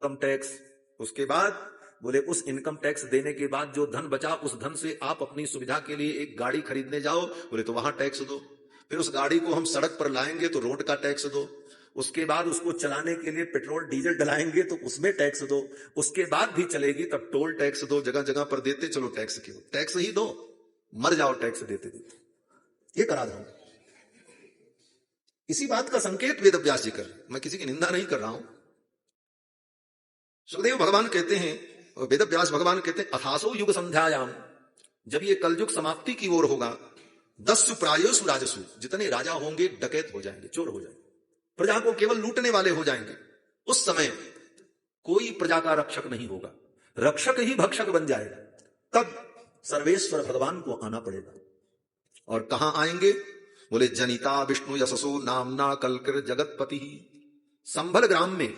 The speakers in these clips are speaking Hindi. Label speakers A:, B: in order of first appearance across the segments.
A: इनकम टैक्स, उसके बाद बोले उस इनकम टैक्स देने के बाद जो धन बचा उस धन से आप अपनी सुविधा के लिए एक गाड़ी खरीदने जाओ, बोले तो वहां टैक्स दो। फिर उस गाड़ी को हम सड़क पर लाएंगे तो रोड का टैक्स दो। उसके बाद उसको चलाने के लिए पेट्रोल डीजल डलाएंगे तो उसमें टैक्स दो। उसके बाद भी चलेगी तब टोल टैक्स दो। जगह जगह पर देते चलो टैक्स क्यों, टैक्स ही दो, मर जाओ टैक्स देते देते। ये करा दो। इसी बात का संकेत वेद व्यास जी कर, मैं किसी की निंदा नहीं कर रहा हूं। सुखदेव भगवान कहते हैं और वेद व्यास भगवान कहते हैं अथासो युग संध्यायाम, जब ये कलयुग समाप्ति की ओर होगा, 10 प्रायसु राजसु, जितने राजा होंगे डकैत हो जाएंगे, चोर हो जाएंगे, प्रजा को केवल लूटने वाले हो जाएंगे। उस समय कोई प्रजा का रक्षक नहीं होगा, रक्षक ही भक्षक बन जाएगा। तब सर्वेश्वर भगवान को आना पड़ेगा। और कहां आएंगे, बोले जनिता विष्णु यशसो नामना कलकर जगतपति। संभल ग्राम में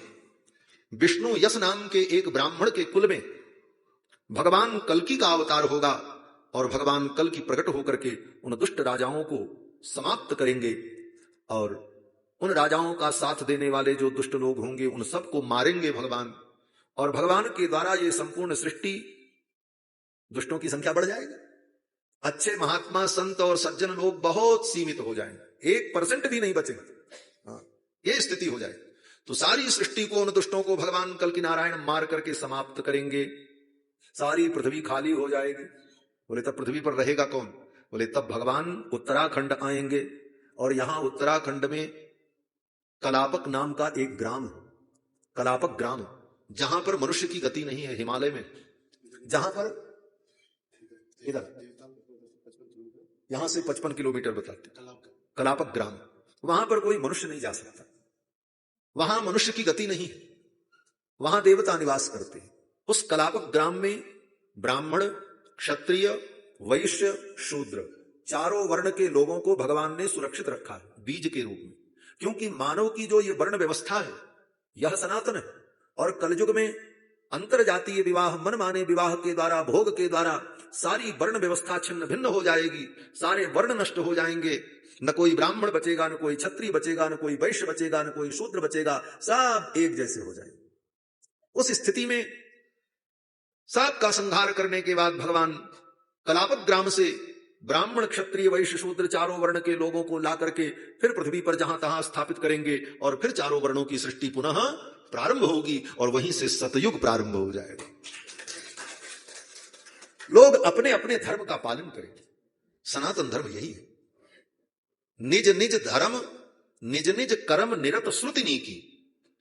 A: विष्णु यश नाम के एक ब्राह्मण के कुल में भगवान कल्कि का अवतार होगा और भगवान कल की प्रकट होकर के उन दुष्ट राजाओं को समाप्त करेंगे और उन राजाओं का साथ देने वाले जो दुष्ट लोग होंगे उन सबको मारेंगे भगवान। और भगवान के द्वारा ये संपूर्ण सृष्टि, दुष्टों की संख्या बढ़ जाएगी, अच्छे महात्मा संत और सज्जन लोग बहुत सीमित हो जाएंगे, 1% भी नहीं बचेगा। ये स्थिति हो जाएगी। तो सारी सृष्टि को, उन दुष्टों को भगवान कल की नारायण मार करके समाप्त करेंगे। सारी पृथ्वी खाली हो जाएगी। बोले तब पृथ्वी पर रहेगा कौन, बोले तब भगवान उत्तराखंड आएंगे। और यहां उत्तराखंड में कलापक नाम का एक ग्राम है, कलापक ग्राम, जहां पर मनुष्य की गति नहीं है, हिमालय में, जहां पर इधर यहां से 55 किलोमीटर बताते, कलापक ग्राम, वहां पर कोई मनुष्य नहीं जा सकता, वहां मनुष्य की गति नहीं है, वहां देवता निवास करते हैं। उस कलापक ग्राम में ब्राह्मण, क्षत्रिय, वैश्य, शूद्र, चारों वर्ण के लोगों को भगवान ने सुरक्षित रखा है बीज के रूप में। क्योंकि मानव की जो ये वर्ण व्यवस्था है यह सनातन है, और कलयुग में अंतर जातीय विवाह, मनमाने विवाह के द्वारा, भोग के द्वारा सारी वर्ण व्यवस्था छिन्न भिन्न हो जाएगी, सारे वर्ण नष्ट हो जाएंगे, न कोई ब्राह्मण बचेगा, न कोई क्षत्रिय बचेगा, न कोई वैश्य बचेगा, न कोई शूद्र बचेगा, सब एक जैसे हो जाएंगे। उस स्थिति में सबका संहार करने के बाद भगवान कलापक ग्राम से ब्राह्मण, क्षत्रिय, वैश्य, शूद्र चारों वर्ण के लोगों को ला करके फिर पृथ्वी पर जहां तहां स्थापित करेंगे और फिर चारों वर्णों की सृष्टि पुनः प्रारंभ होगी और वहीं से सतयुग प्रारंभ हो जाएगा। लोग अपने अपने धर्म का पालन करेंगे। सनातन धर्म यही है, निज निज धर्म निज निज कर्म निरत श्रुति नी की।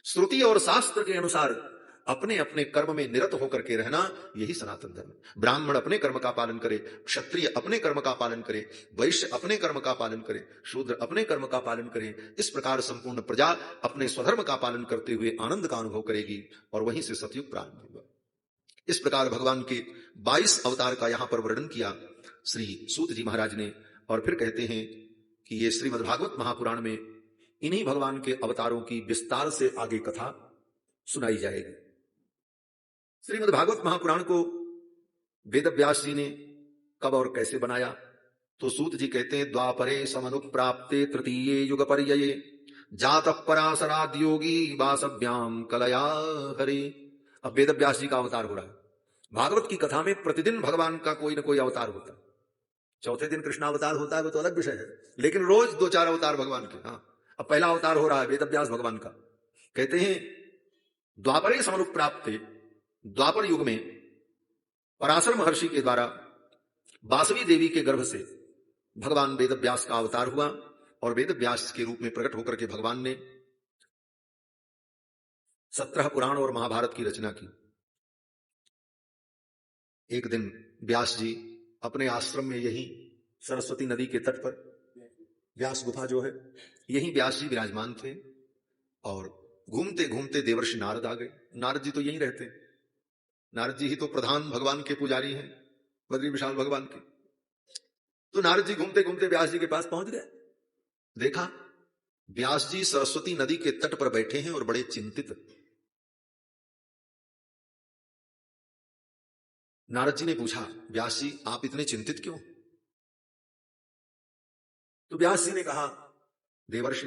A: श्रुति और शास्त्र के अनुसार अपने अपने कर्म में निरत होकर के रहना, यही सनातन धर्म। ब्राह्मण अपने कर्म का पालन करे, क्षत्रिय अपने कर्म का पालन करे, वैश्य अपने कर्म का पालन करे, शूद्र अपने कर्म का पालन करे। इस प्रकार संपूर्ण प्रजा अपने स्वधर्म का पालन करते हुए आनंद का अनुभव करेगी और वहीं से सतयुग प्रारंभ होगा। इस प्रकार भगवान के 22 अवतार का यहां पर वर्णन किया श्री सूत जी महाराज ने। और फिर कहते हैं कि ये श्रीमद् भागवत महापुराण में इन्हीं भगवान के अवतारों की विस्तार से आगे कथा सुनाई जाएगी। श्रीमद् भागवत महापुराण को वेद व्यास जी ने कब और कैसे बनाया, तो सूत जी कहते हैं द्वापरे समनुप्राप्ते तृतीये युग पर्यये जातः पराशराद योगी वासव्याम कलया हरे। अब वेद व्यास जी का अवतार हो रहा है। भागवत की कथा में प्रतिदिन भगवान का कोई ना कोई अवतार होता है। चौथे दिन कृष्णावतार होता है, वो तो अलग विषय है, लेकिन रोज 2-4 अवतार भगवान के। हाँ, अब पहला अवतार हो रहा है वेद व्यास भगवान का। कहते हैं द्वापरे समनुप्राप्ते, द्वापर युग में पराशर महर्षि के द्वारा बासवी देवी के गर्भ से भगवान वेद व्यास का अवतार हुआ और वेद व्यास के रूप में प्रकट होकर के भगवान ने 17 पुराण और महाभारत की रचना की। एक दिन व्यास जी अपने आश्रम में, यही सरस्वती नदी के तट पर व्यास गुफा जो है, यही व्यास जी विराजमान थे और घूमते घूमते देवर्षि नारद आ गए। नारद जी तो यहीं रहते हैं, नारद जी ही तो प्रधान भगवान के पुजारी हैं, बद्री विशाल भगवान के। तो नारद जी घूमते घूमते व्यास जी के पास पहुंच गए। देखा व्यास जी सरस्वती नदी के तट पर बैठे हैं और बड़े चिंतित। नारद जी ने पूछा, व्यास जी आप इतने चिंतित क्यों? तो व्यास जी ने कहा, देवर्षि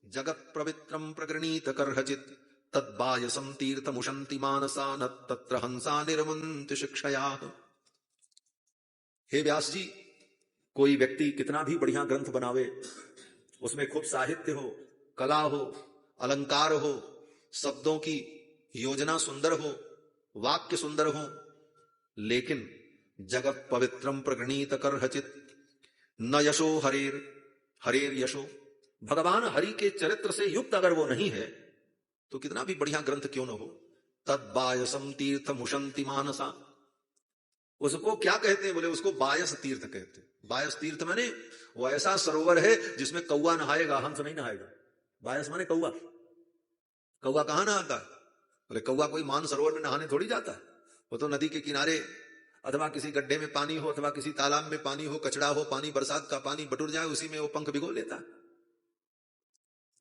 A: जगत पवित्रम प्रगृणीत करहचित तद्बायसम तीर्थमुशंति मानसा न तत्र हंसा निर्मन्ति शिक्षया। हे व्यास जी, कोई व्यक्ति कितना भी बढ़िया ग्रंथ बनावे, उसमें खूब साहित्य हो, कला हो, अलंकार हो, शब्दों की योजना सुंदर हो, वाक्य सुंदर हो, लेकिन जगत पवित्रम प्रगृणीत करहचित न यशो हरेर हरेर यशो, भगवान हरि के चरित्र से युक्त अगर वो नहीं है तो कितना भी बढ़िया ग्रंथ क्यों न हो, तद्बायसम तीर्थ मुशंति मानसा, उसको क्या कहते हैं? बोले उसको बायस तीर्थ कहते हैं। बायस तीर्थ माने वो ऐसा सरोवर है जिसमें कौवा नहाएगा, हंस नहीं नहाएगा। बायस माने कौवा। कौवा कहां नहाता है? बोले कौवा कोई मान सरोवर में नहाने थोड़ी जाता है, वो तो नदी के किनारे अथवा किसी गड्ढे में पानी हो अथवा किसी तालाब में पानी हो, कचड़ा हो, पानी बरसात का पानी बटुर जाए, उसी में वो पंख भिगो लेता है।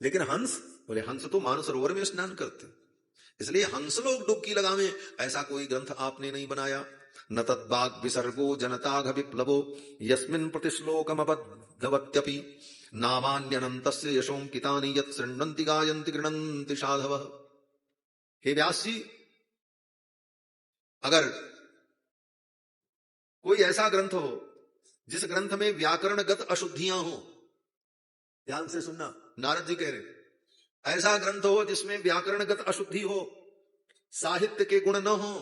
A: लेकिन हंस, बोले हंस तो मान सरोवर में स्नान करते, इसलिए हंस लोग डुबकी लगावे, ऐसा कोई ग्रंथ आपने नहीं बनाया। न तद्वाग विसर्गो जनताघ विप्लवो यस्मिन् प्रतिश्लोकमबद्धवत्यपि नामान्यनन्तस्य यशोंकितानि यत् शृण्वन्ति गायन्ति गृह्णन्ति साधवः। हे व्यास जी, अगर कोई ऐसा ग्रंथ हो जिस ग्रंथ में व्याकरणगत अशुद्धियां हो, ध्यान से सुनना, नारद जी कह रहे, ऐसा ग्रंथ हो जिसमें व्याकरणगत अशुद्धि हो, साहित्य के गुण न हो,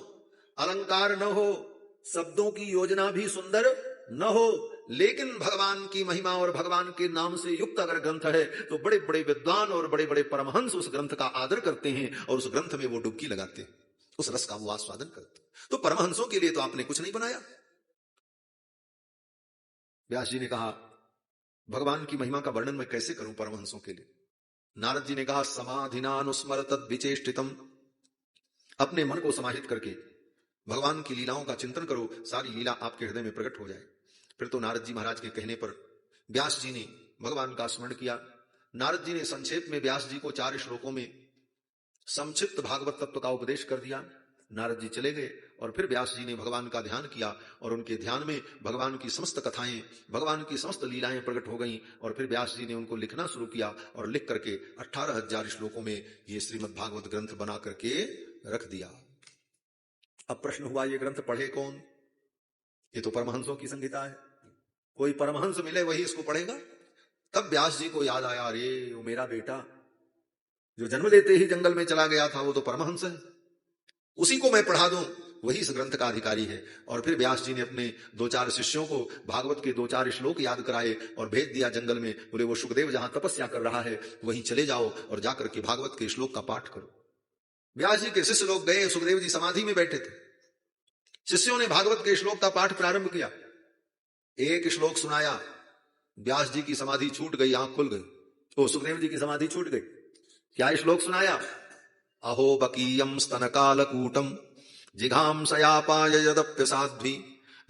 A: अलंकार न हो, शब्दों की योजना भी सुंदर न हो, लेकिन भगवान की महिमा और भगवान के नाम से युक्त अगर ग्रंथ है तो बड़े बड़े विद्वान और बड़े बड़े परमहंस उस ग्रंथ का आदर करते हैं और उस ग्रंथ में वो डुबकी लगाते हैं, उस रस का वो आस्वादन करते हैं। तो परमहंसों के लिए तो आपने कुछ नहीं बनाया। व्यास जी ने कहा भगवान की महिमा का वर्णन मैं कैसे करूं परमहंसों के लिए? नारद जी ने कहा समाधिनानुस्मर तद विचेष्टितम, अपने मन को समाहित करके भगवान की लीलाओं का चिंतन करो, सारी लीला आपके हृदय में प्रकट हो जाए। फिर तो नारद जी महाराज के कहने पर व्यास जी ने भगवान का स्मरण किया। नारद जी ने संक्षेप में व्यास जी को 4 श्लोकों में संक्षिप्त भागवत तत्व का उपदेश कर दिया। नारद जी चले गए और फिर व्यास जी ने भगवान का ध्यान किया और उनके ध्यान में भगवान की समस्त कथाएं, भगवान की समस्त लीलाएं प्रकट हो गईं और फिर व्यास जी ने उनको लिखना शुरू किया और लिख करके 18,000 श्लोकों में ये श्रीमद् भागवत ग्रंथ बना करके रख दिया। अब प्रश्न हुआ, ये ग्रंथ पढ़े कौन? ये तो परमहंसों की संहिता है, कोई परमहंस मिले वही इसको पढ़ेगा। तब व्यास जी को याद आया, अरे वो मेरा बेटा जो जन्म लेते ही जंगल में चला गया था वो तो परमहंस है, उसी को मैं पढ़ा दूं, वही इस ग्रंथ का अधिकारी है। और फिर व्यास जी ने अपने 2-4 शिष्यों को भागवत के 2-4 श्लोक याद कराए और भेज दिया जंगल में। बोले वो सुखदेव जहां तपस्या कर रहा है वहीं चले जाओ और जाकर के भागवत के श्लोक का पाठ करो। व्यास जी के शिष्य लोग गए, सुखदेव जी समाधि में बैठे थे, शिष्यों ने भागवत के श्लोक का पाठ प्रारंभ किया। एक श्लोक सुनाया, व्यास जी की समाधि छूट गई, आंख खुल गई, तो सुखदेव जी की समाधि छूट गई। क्या श्लोक सुनाया? अहो बकीयम स्तनकालकूटम जिघांसयापाय यदप्यसाध्वी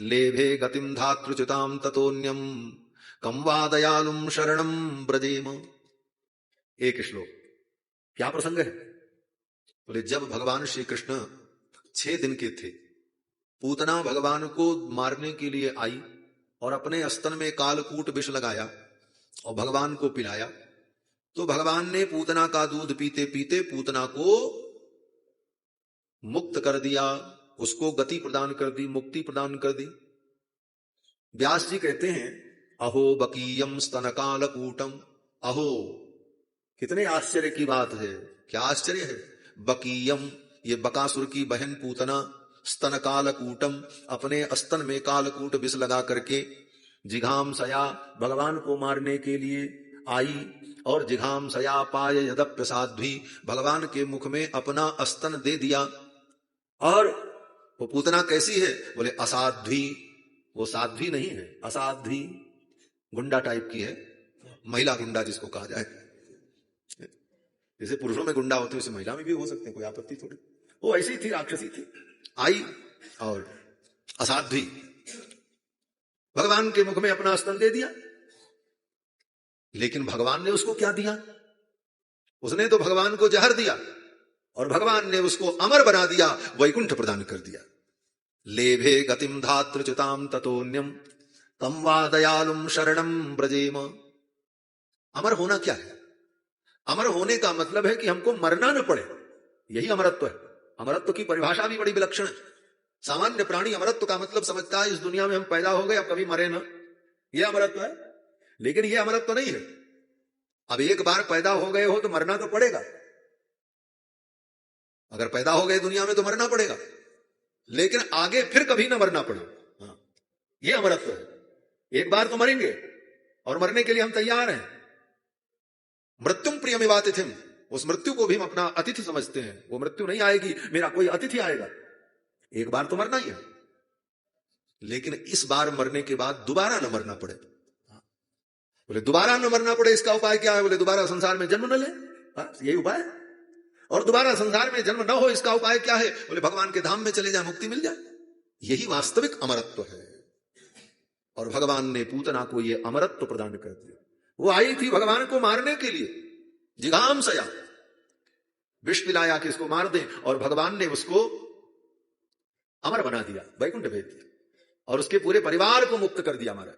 A: लेभे गतिम धातृच्युताम ततोन्यम कम वा दयालुम शरणम ब्रजेम। एक श्लोक, क्या प्रसंग है? बोले जब भगवान श्री कृष्ण 6 दिन के थे, पूतना भगवान को मारने के लिए आई और अपने स्तन में कालकूट विष लगाया और भगवान को पिलाया, तो भगवान ने पूतना का दूध पीते पीते पूतना को मुक्त कर दिया, उसको गति प्रदान कर दी, मुक्ति प्रदान कर दी। व्यास जी कहते हैं अहो बकीयम स्तनकालकूटम। अहो, कितने आश्चर्य की बात है, क्या आश्चर्य है। बकीयम, ये बकासुर की बहन पूतना, स्तनकालकूटम, अपने स्तन में कालकूट विष लगा करके, जिघांसया, भगवान को मारने के लिए आई, और जिघांसया पाय यदप्यसाध्वी, भगवान के मुख में अपना स्तन दे दिया। और वो पूतना कैसी है? बोले असाध्वी, वो साध्वी नहीं है, असाध्वी, गुंडा टाइप की है, महिला गुंडा जिसको कहा जाए। जैसे पुरुषों में गुंडा होते हैं वैसे महिला में भी हो सकते हैं, कोई आपत्ति थोड़ी। वो ऐसी थी, राक्षसी थी, आई और असाध्वी, भगवान के मुख में अपना स्तन दे दिया। लेकिन भगवान ने उसको क्या दिया? उसने तो भगवान को जहर दिया और भगवान ने उसको अमर बना दिया, वैकुंठ प्रदान कर दिया। लेभे गतिम धातृच्युताम ततोन्यम तम वा दयालुम शरणम ब्रजेम। अमर होना क्या है? अमर होने का मतलब है कि हमको मरना न पड़े, यही अमरत्व है। अमरत्व की परिभाषा भी बड़ी विलक्षण है। सामान्य प्राणी अमरत्व का मतलब समझता है इस दुनिया में हम पैदा हो गए, अब कभी मरे ना, यह अमरत्व है। लेकिन यह अमरत्व नहीं है। अब एक बार पैदा हो गए हो तो मरना तो पड़ेगा। अगर पैदा हो गए दुनिया में तो मरना पड़ेगा, लेकिन आगे फिर कभी ना मरना पड़े, हाँ, यह अमरत्व है। एक बार तो मरेंगे और मरने के लिए हम तैयार हैं। मृत्युम प्रियमिवातिथिम, उस मृत्यु को भी हम अपना अतिथि समझते हैं। वो मृत्यु नहीं आएगी, मेरा कोई अतिथि आएगा। एक बार तो मरना ही है, लेकिन इस बार मरने के बाद दोबारा न मरना पड़े। बोले दोबारा न मरना पड़े, इसका उपाय क्या है? बोले दोबारा संसार में जन्म न ले, यही उपाय। और दोबारा संसार में जन्म न हो, इसका उपाय क्या है? बोले भगवान के धाम में चले जाए, मुक्ति मिल जाए। यही वास्तविक अमरत्व है। और भगवान ने पूतना को यह अमरत्व प्रदान कर दिया। वो आई थी भगवान को मारने के लिए, जिघाम सया, विष पिलाया कि इसको मार दे, और भगवान ने उसको अमर बना दिया, वैकुंठ भेज दिया, और उसके पूरे परिवार को मुक्त कर दिया। हमारा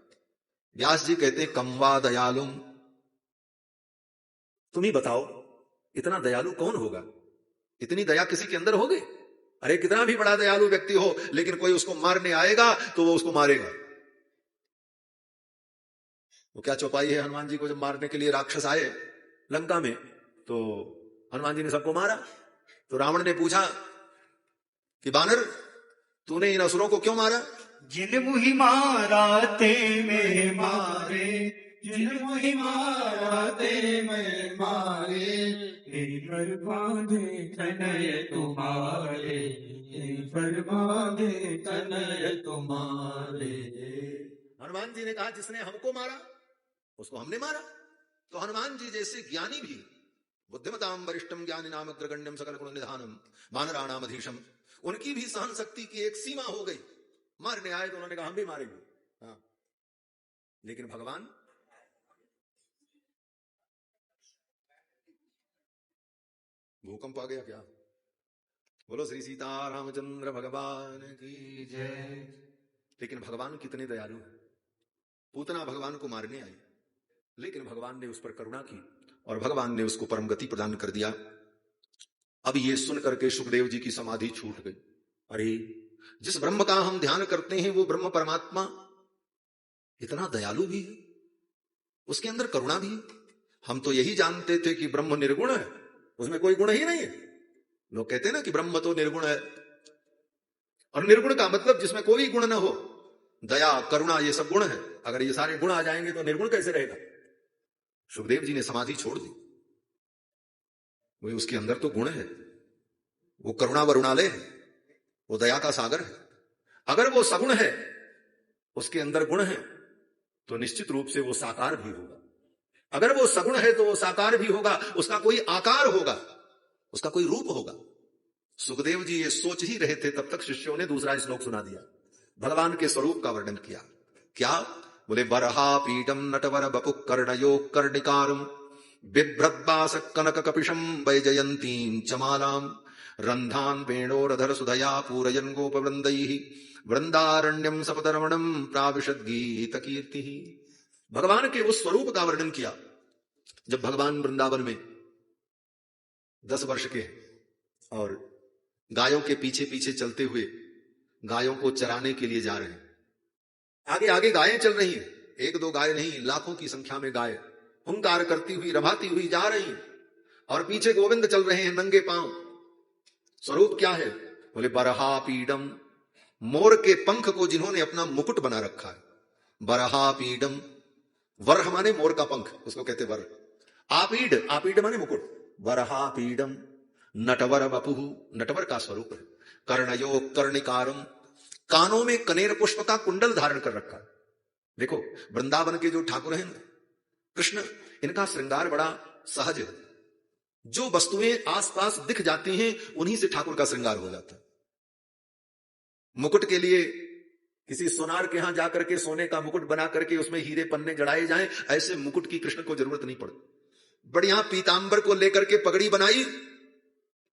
A: व्यास जी कहते कमवा दयालुम, तुम ही बताओ इतना दयालु कौन होगा? इतनी दया किसी के अंदर होगी? अरे कितना भी बड़ा दयालु व्यक्ति हो, लेकिन कोई उसको मारने आएगा तो वो उसको मारेगा। वो क्या चौपाई है? हनुमान जी को जब मारने के लिए राक्षस आए लंका में, तो हनुमान जी ने सबको मारा। तो रावण ने पूछा कि बानर, तूने इन असुरों को क्यों मारा?
B: जिन मुहि मारा ते में मारे, जिन मुहि मारा ते में मारे, पर बांधे तनय तुम्हारे, पर बांधे तनय तुम्हारे।
A: हनुमान जी ने कहा जिसने हमको मारा उसको हमने मारा। तो हनुमान जी जैसे ज्ञानी भी, बुद्धिमताम वरिष्ठम ज्ञानी नाम अग्रगण्यम सकल गुण निधानम वानराणाम अधीशम, उनकी भी सहन शक्ति की एक सीमा हो गई। मारने आए तो उन्होंने कहा हम भी मारेंगे। हाँ, लेकिन भगवान भूकंप आ गया क्या? बोलो श्री सीता रामचंद्र भगवान की जय। लेकिन भगवान कितने दयालु हैं। पूतना भगवान को मारने आई, लेकिन भगवान ने उस पर करुणा की और भगवान ने उसको परम गति प्रदान कर दिया। अब ये सुन करके सुखदेव जी की समाधि छूट गई। अरे जिस ब्रह्म का हम ध्यान करते हैं वो ब्रह्म परमात्मा इतना दयालु भी है, उसके अंदर करुणा भी है। हम तो यही जानते थे कि ब्रह्म निर्गुण है, उसमें कोई गुण ही नहीं है। लोग कहते हैं ना कि ब्रह्म तो निर्गुण है, और निर्गुण का मतलब जिसमें कोई गुण ना हो। दया करुणा ये सब गुण है। अगर ये सारे गुण आ जाएंगे तो निर्गुण कैसे रहेगा? सुखदेव जी ने समाधि छोड़ दी। वो उसके अंदर तो गुण है, वो करुणा वरुणालय है, वो दया का सागर है। अगर वो सगुण है, उसके अंदर गुण है, तो निश्चित रूप से वो साकार भी होगा। अगर वो सगुण है तो वो साकार भी होगा, उसका कोई आकार होगा, उसका कोई रूप होगा। सुखदेव जी ये सोच ही रहे थे, तब तक शिष्यों ने दूसरा श्लोक सुना दिया। भगवान के स्वरूप का वर्णन किया। क्या? बोले बरहा पीडम नटवर बपु कर्णयो कर्णिकारम बिभ्रद्वास कनक कपिशम वैजयंतीं चमालाम रंधान वेणोरधर सुधया पूरयन गोपवृंदैः वृंदारण्यम सपतरमणम प्राविशद गीत कीर्ति। भगवान के उस स्वरूप का वर्णन किया जब भगवान वृंदावन में 10 वर्ष के और गायों के पीछे पीछे चलते हुए गायों को चराने के लिए जा रहे हैं। आगे आगे गायें चल रही हैं, 1-2 गाय नहीं, लाखों की संख्या में गाय हुंकार करती हुई रभाती हुई जा रही हैं, और पीछे गोविंद चल रहे हैं नंगे पांव। स्वरूप क्या है? बोले बरहा पीडम, मोर के पंख को जिन्होंने अपना मुकुट बना रखा है। बरहा पीडम, वरह माने मोर का पंख, उसको कहते वर। आपीड, आपीड माने मुकुट। वरहा पीडम नटवर बपुहु, नटवर का स्वरूप है। कर्णयो कर्णिकारम, कानों में कनेर पुष्प का कुंडल धारण कर रखा है। देखो वृंदावन के जो ठाकुर हैं कृष्ण, इनका श्रृंगार बड़ा सहज है। जो वस्तुएं आसपास दिख जाती हैं उन्हीं से ठाकुर का श्रृंगार हो जाता है। मुकुट के लिए किसी सोनार के यहां जाकर के सोने का मुकुट बना करके उसमें हीरे पन्ने जड़ाए जाएं, ऐसे मुकुट की कृष्ण को जरूरत नहीं पड़ती। बढ़िया पीतांबर को लेकर के पगड़ी बनाई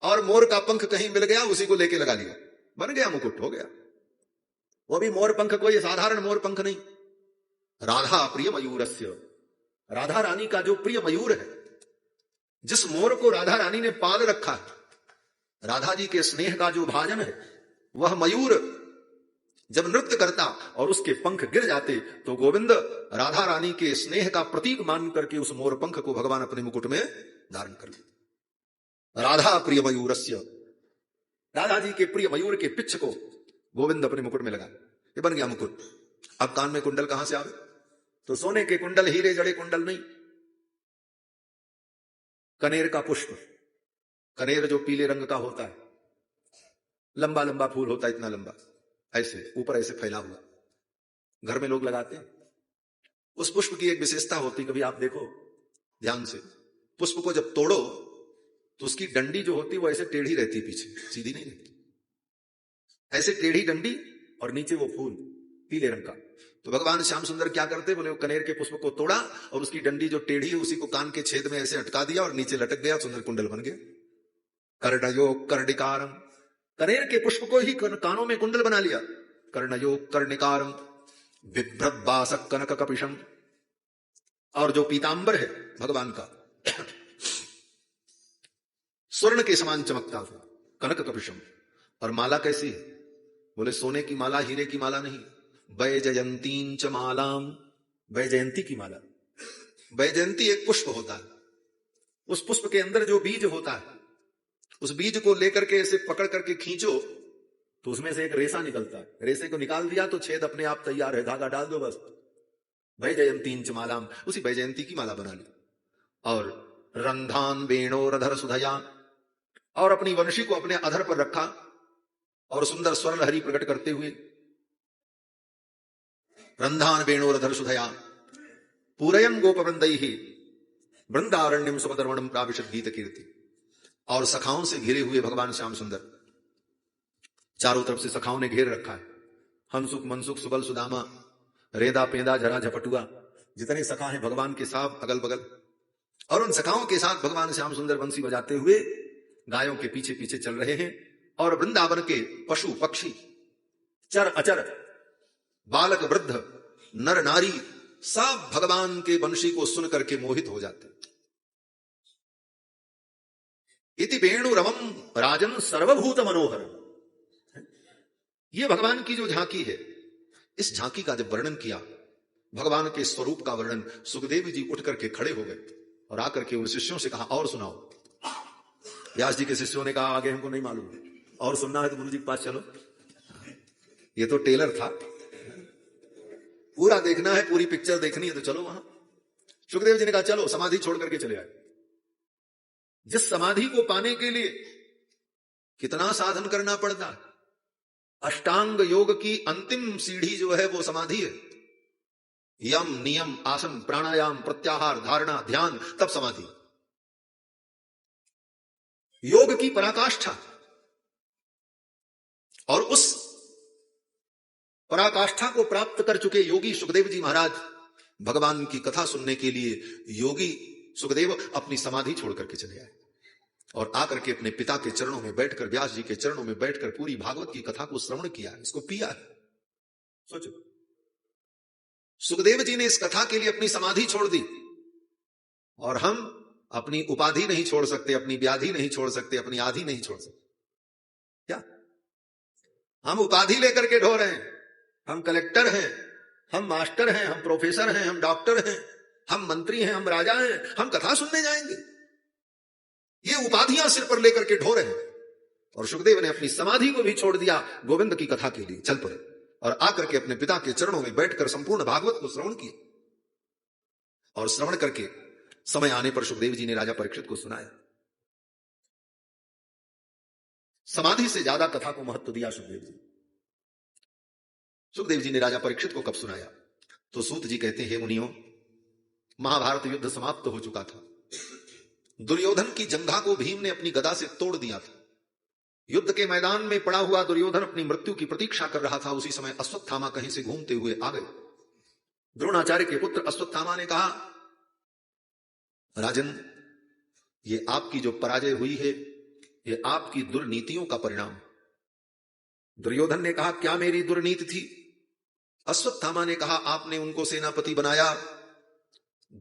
A: और मोर का पंख कहीं मिल गया, उसी को लेके लगा लिया, बन गया मुकुट, हो गया। वो भी मोर पंख, कोई साधारण मोर पंख नहीं। राधा प्रिय मयूरस्य, राधा रानी का जो प्रिय मयूर है, जिस मोर को राधा रानी ने पाल रखा है, राधा जी के स्नेह का जो भाजन है, वह मयूर जब नृत्य करता और उसके पंख गिर जाते तो गोविंद राधा रानी के स्नेह का प्रतीक मान करके उस मोर पंख को भगवान अपने मुकुट में धारण कर लेते। राधा प्रिय मयूरस्य, राधा जी के प्रिय मयूर के पिच्छ को गोविंद अपने मुकुट में लगा, ये बन गया मुकुट। अब कान में कुंडल कहां से आवे? तो सोने के कुंडल, हीरे जड़े कुंडल नहीं, कनेर का पुष्प, कनेर जो पीले रंग का होता है, लंबा लंबा फूल होता है, इतना लंबा, ऐसे ऊपर ऐसे फैला हुआ, घर में लोग लगाते हैं। उस पुष्प की एक विशेषता होती, कभी आप देखो ध्यान से, पुष्प को जब तोड़ो तो उसकी डंडी जो होती वो ऐसे टेढ़ी रहती, पीछे सीधी नहीं रहती, ऐसे टेढ़ी डंडी और नीचे वो फूल पीले रंग का। तो भगवान श्याम सुंदर क्या करते, बोले वो कनेर के पुष्प को तोड़ा और उसकी डंडी जो टेढ़ी है उसी को कान के छेद में ऐसे अटका दिया और नीचे लटक गया, सुंदर कुंडल बन गया। कर्णयो कर्णिकारम, कनेर के पुष्प को ही कानों में कुंडल बना लिया। कर्णयो कर्णिकारम बिभ्रत बासक कनक कपिशम, और जो पीतांबर है भगवान का स्वर्ण के समान चमकता हुआ कनक कपिशम। और माला कैसी है? बोले सोने की माला, हीरे की माला नहीं, वैजयंतीं च मालाम, वैजयंती की माला। वैजयंती एक पुष्प होता है, उस पुष्प के अंदर जो बीज होता है, उस बीज को लेकर के ऐसे पकड़ करके खींचो तो उसमें से एक रेशा निकलता है, रेशे को निकाल दिया तो छेद अपने आप तैयार है, धागा डाल दो बस। वैजयंतीं च मालाम, उसी वैजयंती की माला बना ली। और रंधान वेणोरधर सुधया, और अपनी वंशी को अपने अधर पर रखा और सुंदर स्वर्ण लहरी प्रकट करते हुए रंधान वेणोरधर सुधया पूरयन गोपवृंदैहि वृंदारण्यम सुभद्रवणम प्राविशत गीत कीर्ति। और सखाओं से घिरे हुए भगवान श्याम सुंदर, चारों तरफ से सखाओं ने घेर रखा है, हंसुक मनसुक सुबल सुदामा रेदा पेदा झरा झपटुआ, जितने सखा हैं भगवान के साथ अगल बगल, और उन सखाओं के साथ भगवान श्याम सुंदर बंसी बजाते हुए गायों के पीछे पीछे चल रहे हैं। और वृंदावन के पशु पक्षी, चर अचर, बालक वृद्ध, नर नारी, सब भगवान के वंशी को सुन करके मोहित हो जाते। इति वेणु रवम राजन सर्वभूत मनोहर, ये भगवान की जो झांकी है, इस झांकी का जब वर्णन किया, भगवान के स्वरूप का वर्णन, सुखदेव जी उठ करके खड़े हो गए और आकर के उन शिष्यों से कहा और सुनाओ। व्यास जी के शिष्यों ने कहा आगे हमको नहीं मालूम, और सुनना है तो गुरु जी के पास चलो। ये तो टेलर था, पूरा देखना है, पूरी पिक्चर देखनी है तो चलो वहां। सुखदेव जी ने कहा चलो, समाधि छोड़ करके चले आए। जिस समाधि को पाने के लिए कितना साधन करना पड़ता है, अष्टांग योग की अंतिम सीढ़ी जो है वो समाधि है। यम नियम आसन प्राणायाम प्रत्याहार धारणा ध्यान, तब समाधि। योग की पराकाष्ठा, और उस पराकाष्ठा को प्राप्त कर चुके योगी सुखदेव जी महाराज भगवान की कथा सुनने के लिए योगी सुखदेव अपनी समाधि छोड़ करके चले आए और आकर के अपने पिता के चरणों में बैठकर, व्यास जी के चरणों में बैठकर पूरी भागवत की कथा को श्रवण किया, इसको पिया है। सोचो, सुखदेव जी ने इस कथा के लिए अपनी समाधि छोड़ दी, और हम अपनी उपाधि नहीं छोड़ सकते, अपनी व्याधि नहीं छोड़ सकते, अपनी आधि नहीं छोड़ सकते। क्या हम उपाधि लेकर के ढो रहे हैं? हम कलेक्टर हैं, हम मास्टर हैं, हम प्रोफेसर हैं, हम डॉक्टर हैं, हम मंत्री हैं, हम राजा हैं, हम कथा सुनने जाएंगे? ये उपाधियां सिर पर लेकर के ढो रहे हैं। और सुखदेव ने अपनी समाधि को भी छोड़ दिया गोविंद की कथा के लिए, चल पड़े और आकर के अपने पिता के चरणों में बैठकर संपूर्ण भागवत को श्रवण किया। और श्रवण करके समय आने पर सुखदेव जी ने राजा परीक्षित को सुनाया। समाधि से ज्यादा कथा को महत्व दिया सुखदेव जी। सुखदेव जी ने राजा परीक्षित को कब सुनाया? तो सूत जी कहते हैं, मुनियों, महाभारत युद्ध समाप्त हो चुका था। दुर्योधन की जंघा को भीम ने अपनी गदा से तोड़ दिया था। युद्ध के मैदान में पड़ा हुआ दुर्योधन अपनी मृत्यु की प्रतीक्षा कर रहा था। उसी समय अश्वत्थामा कहीं से घूमते हुए आ गए। द्रोणाचार्य के पुत्र अश्वत्थामा ने कहा, राजन, ये आपकी जो पराजय हुई है, ये आपकी दुर्नीतियों का परिणाम। दुर्योधन ने कहा, क्या मेरी दुर्नीति थी? अश्वत्थामा ने कहा, आपने उनको सेनापति बनाया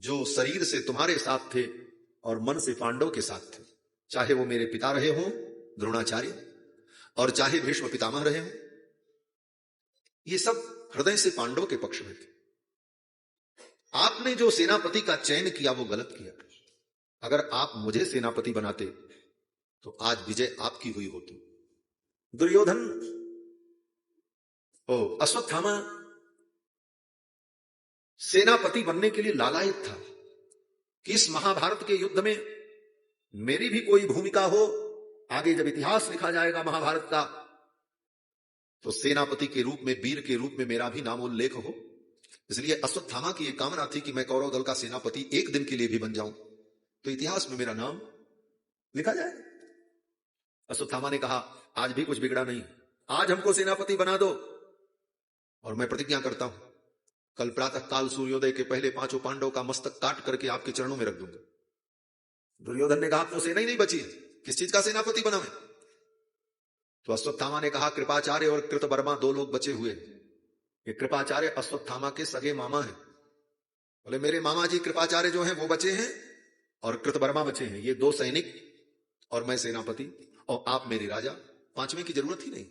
A: जो शरीर से तुम्हारे साथ थे और मन से पांडव के साथ थे, चाहे वो मेरे पिता रहे हों द्रोणाचार्य और चाहे भीष्म पितामह रहे हों, ये सब हृदय से पांडव के पक्ष में थे। आपने जो सेनापति का चयन किया वो गलत किया। अगर आप मुझे सेनापति बनाते तो आज विजय आपकी हुई होती। दुर्योधन अश्वत्थामा सेनापति बनने के लिए लालायित था कि इस महाभारत के युद्ध में मेरी भी कोई भूमिका हो, आगे जब इतिहास लिखा जाएगा महाभारत का तो सेनापति के रूप में, वीर के रूप में मेरा भी नाम उल्लेख हो। इसलिए अश्वत्थामा की एक कामना थी कि मैं कौरव दल का सेनापति एक दिन के लिए भी बन जाऊं तो इतिहास में मेरा नाम लिखा जाए। अश्वत्थामा ने कहा आज भी कुछ बिगड़ा नहीं, आज हमको सेनापति बना दो और मैं प्रतिज्ञा करता हूं कल प्रातः काल सूर्योदय के पहले 5 पांडवों का मस्तक काट करके आपके चरणों में रख दूंगा। दुर्योधन ने कहा तो सेना ही नहीं बची, किस चीज का सेनापति बना मैं? तो अश्वत्थामा ने कहा कृपाचार्य और कृतवर्मा 2 लोग बचे हुए हैं। ये कृपाचार्य अश्वत्थामा के सगे मामा हैं। बोले मेरे मामा जी कृपाचार्य जो हैं वो बचे हैं और कृतवर्मा बचे हैं, ये 2 सैनिक और मैं सेनापति और आप मेरे राजा, 5वें की जरूरत ही नहीं।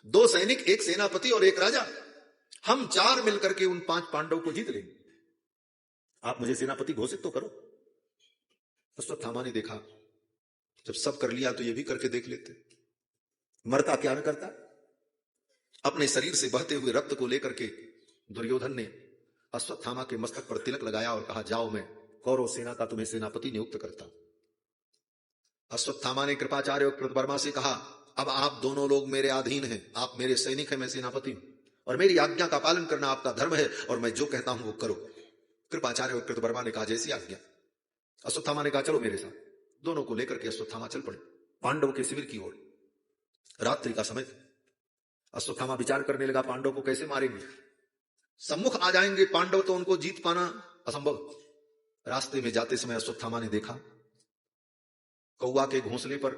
A: 2 सैनिक, 1 सेनापति और 1 राजा, हम 4 मिलकर के उन 5 पांडव को जीत लेंगे। आप मुझे सेनापति घोषित तो करो। अश्वत्थामा ने देखा जब सब कर लिया तो ये भी करके देख लेते, मरता क्या न करता। अपने शरीर से बहते हुए रक्त को लेकर के दुर्योधन ने अश्वत्थामा के मस्तक पर तिलक लगाया और कहा जाओ मैं कौरव सेना का तुम्हें सेनापति नियुक्त करता। अश्वत्थामा ने कृपाचार्य और कृतवर्मा से कहा अब आप दोनों लोग मेरे अधीन हैं, आप मेरे सैनिक हैं, मैं सेनापति हूं और मेरी आज्ञा का पालन करना आपका धर्म है और मैं जो कहता हूं वो करो। कृपाचार्य और कृतवर्मा ने कहा जैसी आज्ञा। अश्वत्थामा ने कहा चलो मेरे साथ। दोनों को लेकर के अश्वत्थामा चल पड़े पांडव के शिविर की ओर। रात्रि का समय था। अश्वत्थामा विचार करने लगा पांडव को कैसे मारेंगे, सम्मुख आ जाएंगे पांडव तो उनको जीत पाना असंभव। रास्ते में जाते समय अश्वत्थामा ने देखा कौवा के घोंसले पर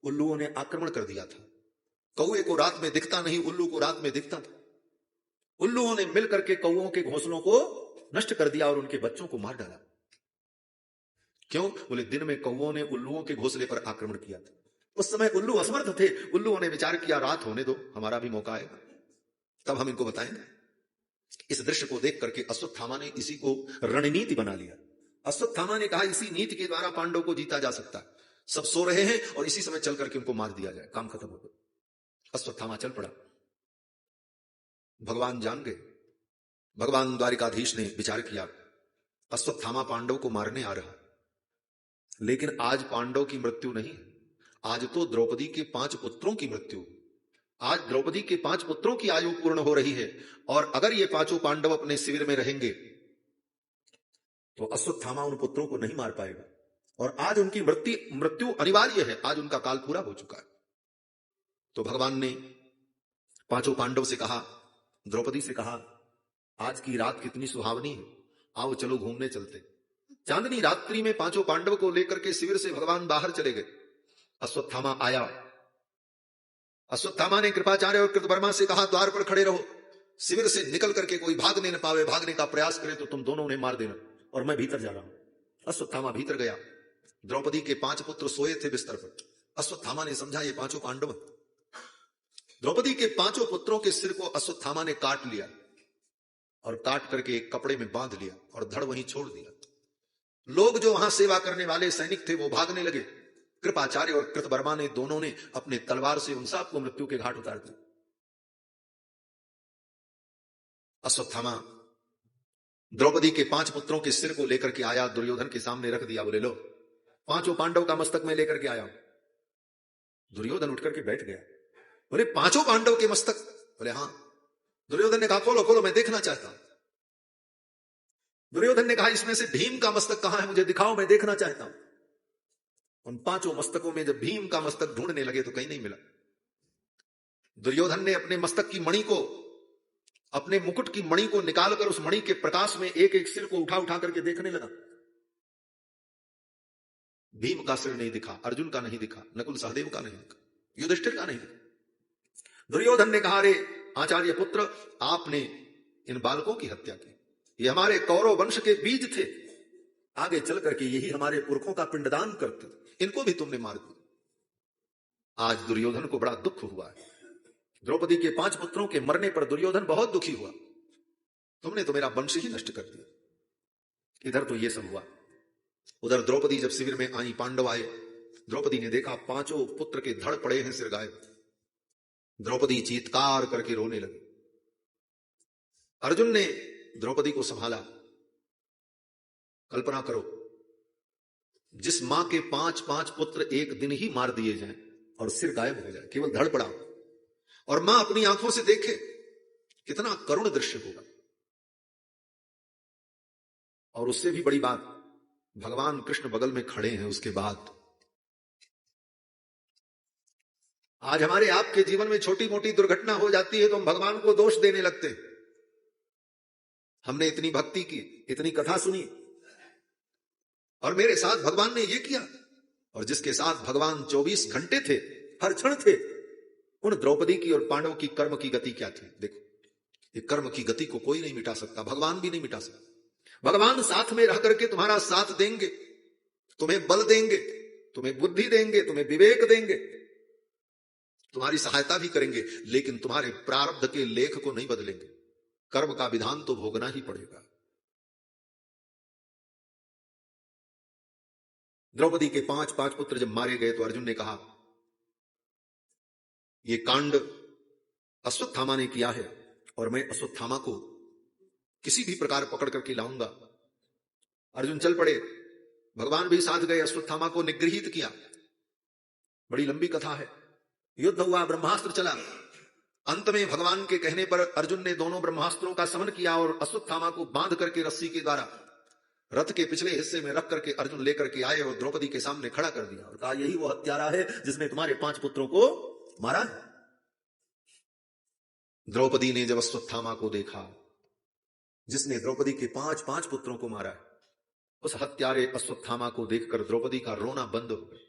A: उल्लुओं ने आक्रमण कर दिया था। कौवे को रात में दिखता नहीं, उल्लू को रात में दिखता था। उल्लुओं ने मिलकर के कौवों के घोंसलों को नष्ट कर दिया और उनके बच्चों को मार डाला। क्यों? बोले दिन में कौवों ने उल्लुओं के घोंसले पर आक्रमण किया था। उस समय उल्लू असमर्थ थे। उल्लुओं ने विचार किया रात होने दो, हमारा भी मौका आएगा, तब हम इनको बताएंगे। इस दृश्य को देख करके अश्वत्थामा ने इसी को रणनीति बना लिया। अश्वत्थामा ने कहा इसी नीति के द्वारा पांडव को जीता जा सकता है। सब सो रहे हैं और इसी समय चल करके उनको मार दिया जाए, काम खत्म हो गया। अश्वत्थामा चल पड़ा। भगवान जान गए। भगवान द्वारिकाधीश ने विचार किया अश्वत्थामा पांडव को मारने आ रहा, लेकिन आज पांडव की मृत्यु नहीं, आज तो द्रौपदी के 5 पुत्रों की मृत्यु। आज द्रौपदी के 5 पुत्रों की आयु पूर्ण हो रही है और अगर ये 5 पांडव अपने शिविर में रहेंगे तो अश्वत्थामा उन पुत्रों को नहीं मार पाएगा और आज उनकी मृत्यु अनिवार्य है। आज उनका काल पूरा हो चुका है। तो भगवान ने 5 पांडव से कहा, द्रौपदी से कहा आज की रात कितनी सुहावनी है, आओ चलो घूमने चलते। चांदनी रात्रि में 5 पांडव को लेकर के शिविर से भगवान बाहर चले गए। अश्वत्थामा आया। अश्वत्थामा ने कृपाचार्य और कृतवर्मा से कहा द्वार पर खड़े रहो, शिविर से निकल करके कोई भागने न पावे, भागने का प्रयास करे तो तुम दोनों ने मार देना और मैं भीतर जा रहा हूं। अश्वत्थामा भीतर गया। द्रौपदी के 5 पुत्र सोए थे बिस्तर पर। अश्वत्थामा ने समझा ये 5 पांडव। द्रौपदी के 5 पुत्रों के सिर को अश्वत्थामा ने काट लिया और काट करके एक कपड़े में बांध लिया और धड़ वहीं छोड़ दिया। लोग जो वहां सेवा करने वाले सैनिक थे वो भागने लगे। कृपाचार्य और कृतवर्मा ने दोनों ने अपने तलवार से उन सबको मृत्यु के घाट उतार दिया। अश्वत्थामा द्रौपदी के 5 पुत्रों के सिर को लेकर के आया, दुर्योधन के सामने रख दिया। बोले लो 5 पांडव का मस्तक मैं लेकर के आया हूं। दुर्योधन उठ करके बैठ गया। बोले 5 पांडव के मस्तक? बोले हां। दुर्योधन ने कहा खोलो खोलो, मैं देखना चाहता हूं। दुर्योधन ने कहा इसमें से भीम का मस्तक कहां है, मुझे दिखाओ, मैं देखना चाहता हूं। उन 5 मस्तकों में जब भीम का मस्तक ढूंढने लगे तो कहीं नहीं मिला। दुर्योधन ने अपने मस्तक की मणि को, अपने मुकुट की मणि को निकालकर उस मणि के प्रकाश में एक एक सिर को उठा उठा करके देखने लगा। भीम का सिर नहीं दिखा, अर्जुन का नहीं दिखा, नकुल सहदेव का नहीं दिखा, युधिष्ठिर का नहीं दिखा। दुर्योधन ने कहा, अरे आचार्य पुत्र, आपने इन बालकों की हत्या की, ये हमारे कौरव वंश के बीज थे, आगे चल करके यही हमारे पुरखों का पिंडदान करते थे, इनको भी तुमने मार दिया। आज दुर्योधन को बड़ा दुख हुआ है। द्रौपदी के 5 पुत्रों के मरने पर दुर्योधन बहुत दुखी हुआ। तुमने तो मेरा वंश ही नष्ट कर दिया। इधर तो ये सब हुआ। उधर द्रौपदी जब शिविर में आई, पांडव आए, द्रौपदी ने देखा 5 पुत्र के धड़ पड़े हैं, सिर गायब। द्रौपदी चीत्कार करके रोने लगी। अर्जुन ने द्रौपदी को संभाला। कल्पना करो, जिस मां के 5 पुत्र एक दिन ही मार दिए जाएं और सिर गायब हो जाए, केवल धड़ पड़ा, और मां अपनी आंखों से देखे, कितना करुण दृश्य होगा। और उससे भी बड़ी बात, भगवान कृष्ण बगल में खड़े हैं। उसके बाद आज हमारे आपके जीवन में छोटी मोटी दुर्घटना हो जाती है तो हम भगवान को दोष देने लगते हैं। हमने इतनी भक्ति की, इतनी कथा सुनी, और मेरे साथ भगवान ने ये किया। और जिसके साथ भगवान 24 घंटे थे, हर क्षण थे, उन द्रौपदी की और पांडव की कर्म की गति क्या थी। देखो, ये कर्म की गति को कोई नहीं मिटा सकता, भगवान भी नहीं मिटा सकता। भगवान साथ में रह करके तुम्हारा साथ देंगे, तुम्हें बल देंगे, तुम्हें बुद्धि देंगे, तुम्हें विवेक देंगे, तुम्हारी सहायता भी करेंगे, लेकिन तुम्हारे प्रारब्ध के लेख को नहीं बदलेंगे। कर्म का विधान तो भोगना ही पड़ेगा। द्रौपदी के 5 पुत्र जब मारे गए तो अर्जुन ने कहा, यह कांड अश्वत्थामा ने किया है और मैं अश्वत्थामा को किसी भी प्रकार पकड़ करके लाऊंगा। अर्जुन चल पड़े, भगवान भी साथ गए, अश्वत्थामा को निगृहित किया। बड़ी लंबी कथा है। युद्ध हुआ, ब्रह्मास्त्र चला। अंत में भगवान के कहने पर अर्जुन ने दोनों ब्रह्मास्त्रों का समन किया और अश्वत्थामा को बांध करके रस्सी के द्वारा रथ के पिछले हिस्से में रख करके अर्जुन लेकर के आए और द्रौपदी के सामने खड़ा कर दिया और कहा, यही वो हत्यारा है जिसने तुम्हारे 5 पुत्रों को मारा है। द्रौपदी ने जब अश्वत्थामा को देखा, जिसने द्रौपदी के 5 पुत्रों को मारा है, उस हत्यारे अश्वत्थामा को देखकर द्रौपदी का रोना बंद हो गया।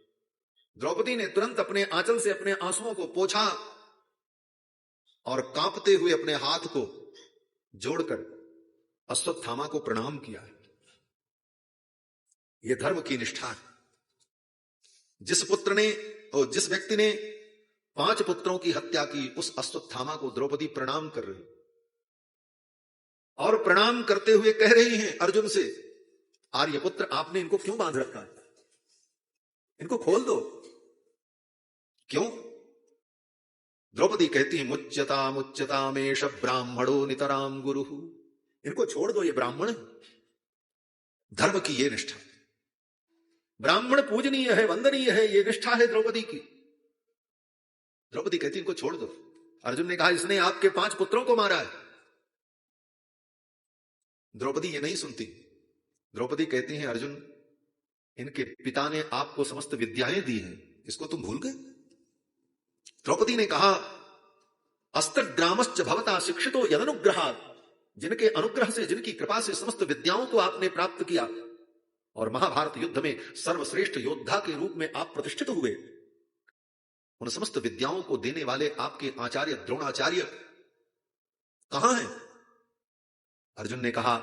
A: द्रौपदी ने तुरंत अपने आंचल से अपने आंसुओं को पोंछा और कांपते हुए अपने हाथ को जोड़कर अश्वत्थामा को प्रणाम किया। यह धर्म की निष्ठा है। जिस पुत्र ने और जिस व्यक्ति ने 5 पुत्रों की हत्या की, उस अश्वत्थामा को द्रौपदी प्रणाम कर रही और प्रणाम करते हुए कह रही हैं अर्जुन से, आर्यपुत्र, आपने इनको क्यों बांध रखा है? इनको खोल दो। क्यों? द्रौपदी कहती है, मुच्यता मेष ब्राह्मणो नितराम गुरु। इनको छोड़ दो, ये ब्राह्मण है। धर्म की ये निष्ठा, ब्राह्मण पूजनीय है, वंदनीय है, ये निष्ठा है द्रौपदी की। द्रौपदी कहती इनको छोड़ दो। अर्जुन ने कहा, इसने आपके 5 पुत्रों को मारा है। द्रौपदी ये नहीं सुनती। द्रौपदी कहती है, अर्जुन, इनके पिता ने आपको समस्त विद्याएं दी हैं, इसको तुम भूल गए? द्रौपदी ने कहा, अस्त्रग्रामश्च भवता शिक्षितो यदनुग्रहात्। जिनके अनुग्रह से, जिनकी कृपा से समस्त विद्याओं को आपने प्राप्त किया और महाभारत युद्ध में सर्वश्रेष्ठ योद्धा के रूप में आप प्रतिष्ठित हुए, उन समस्त विद्याओं को देने वाले आपके आचार्य द्रोणाचार्य कहां हैं? अर्जुन ने कहा,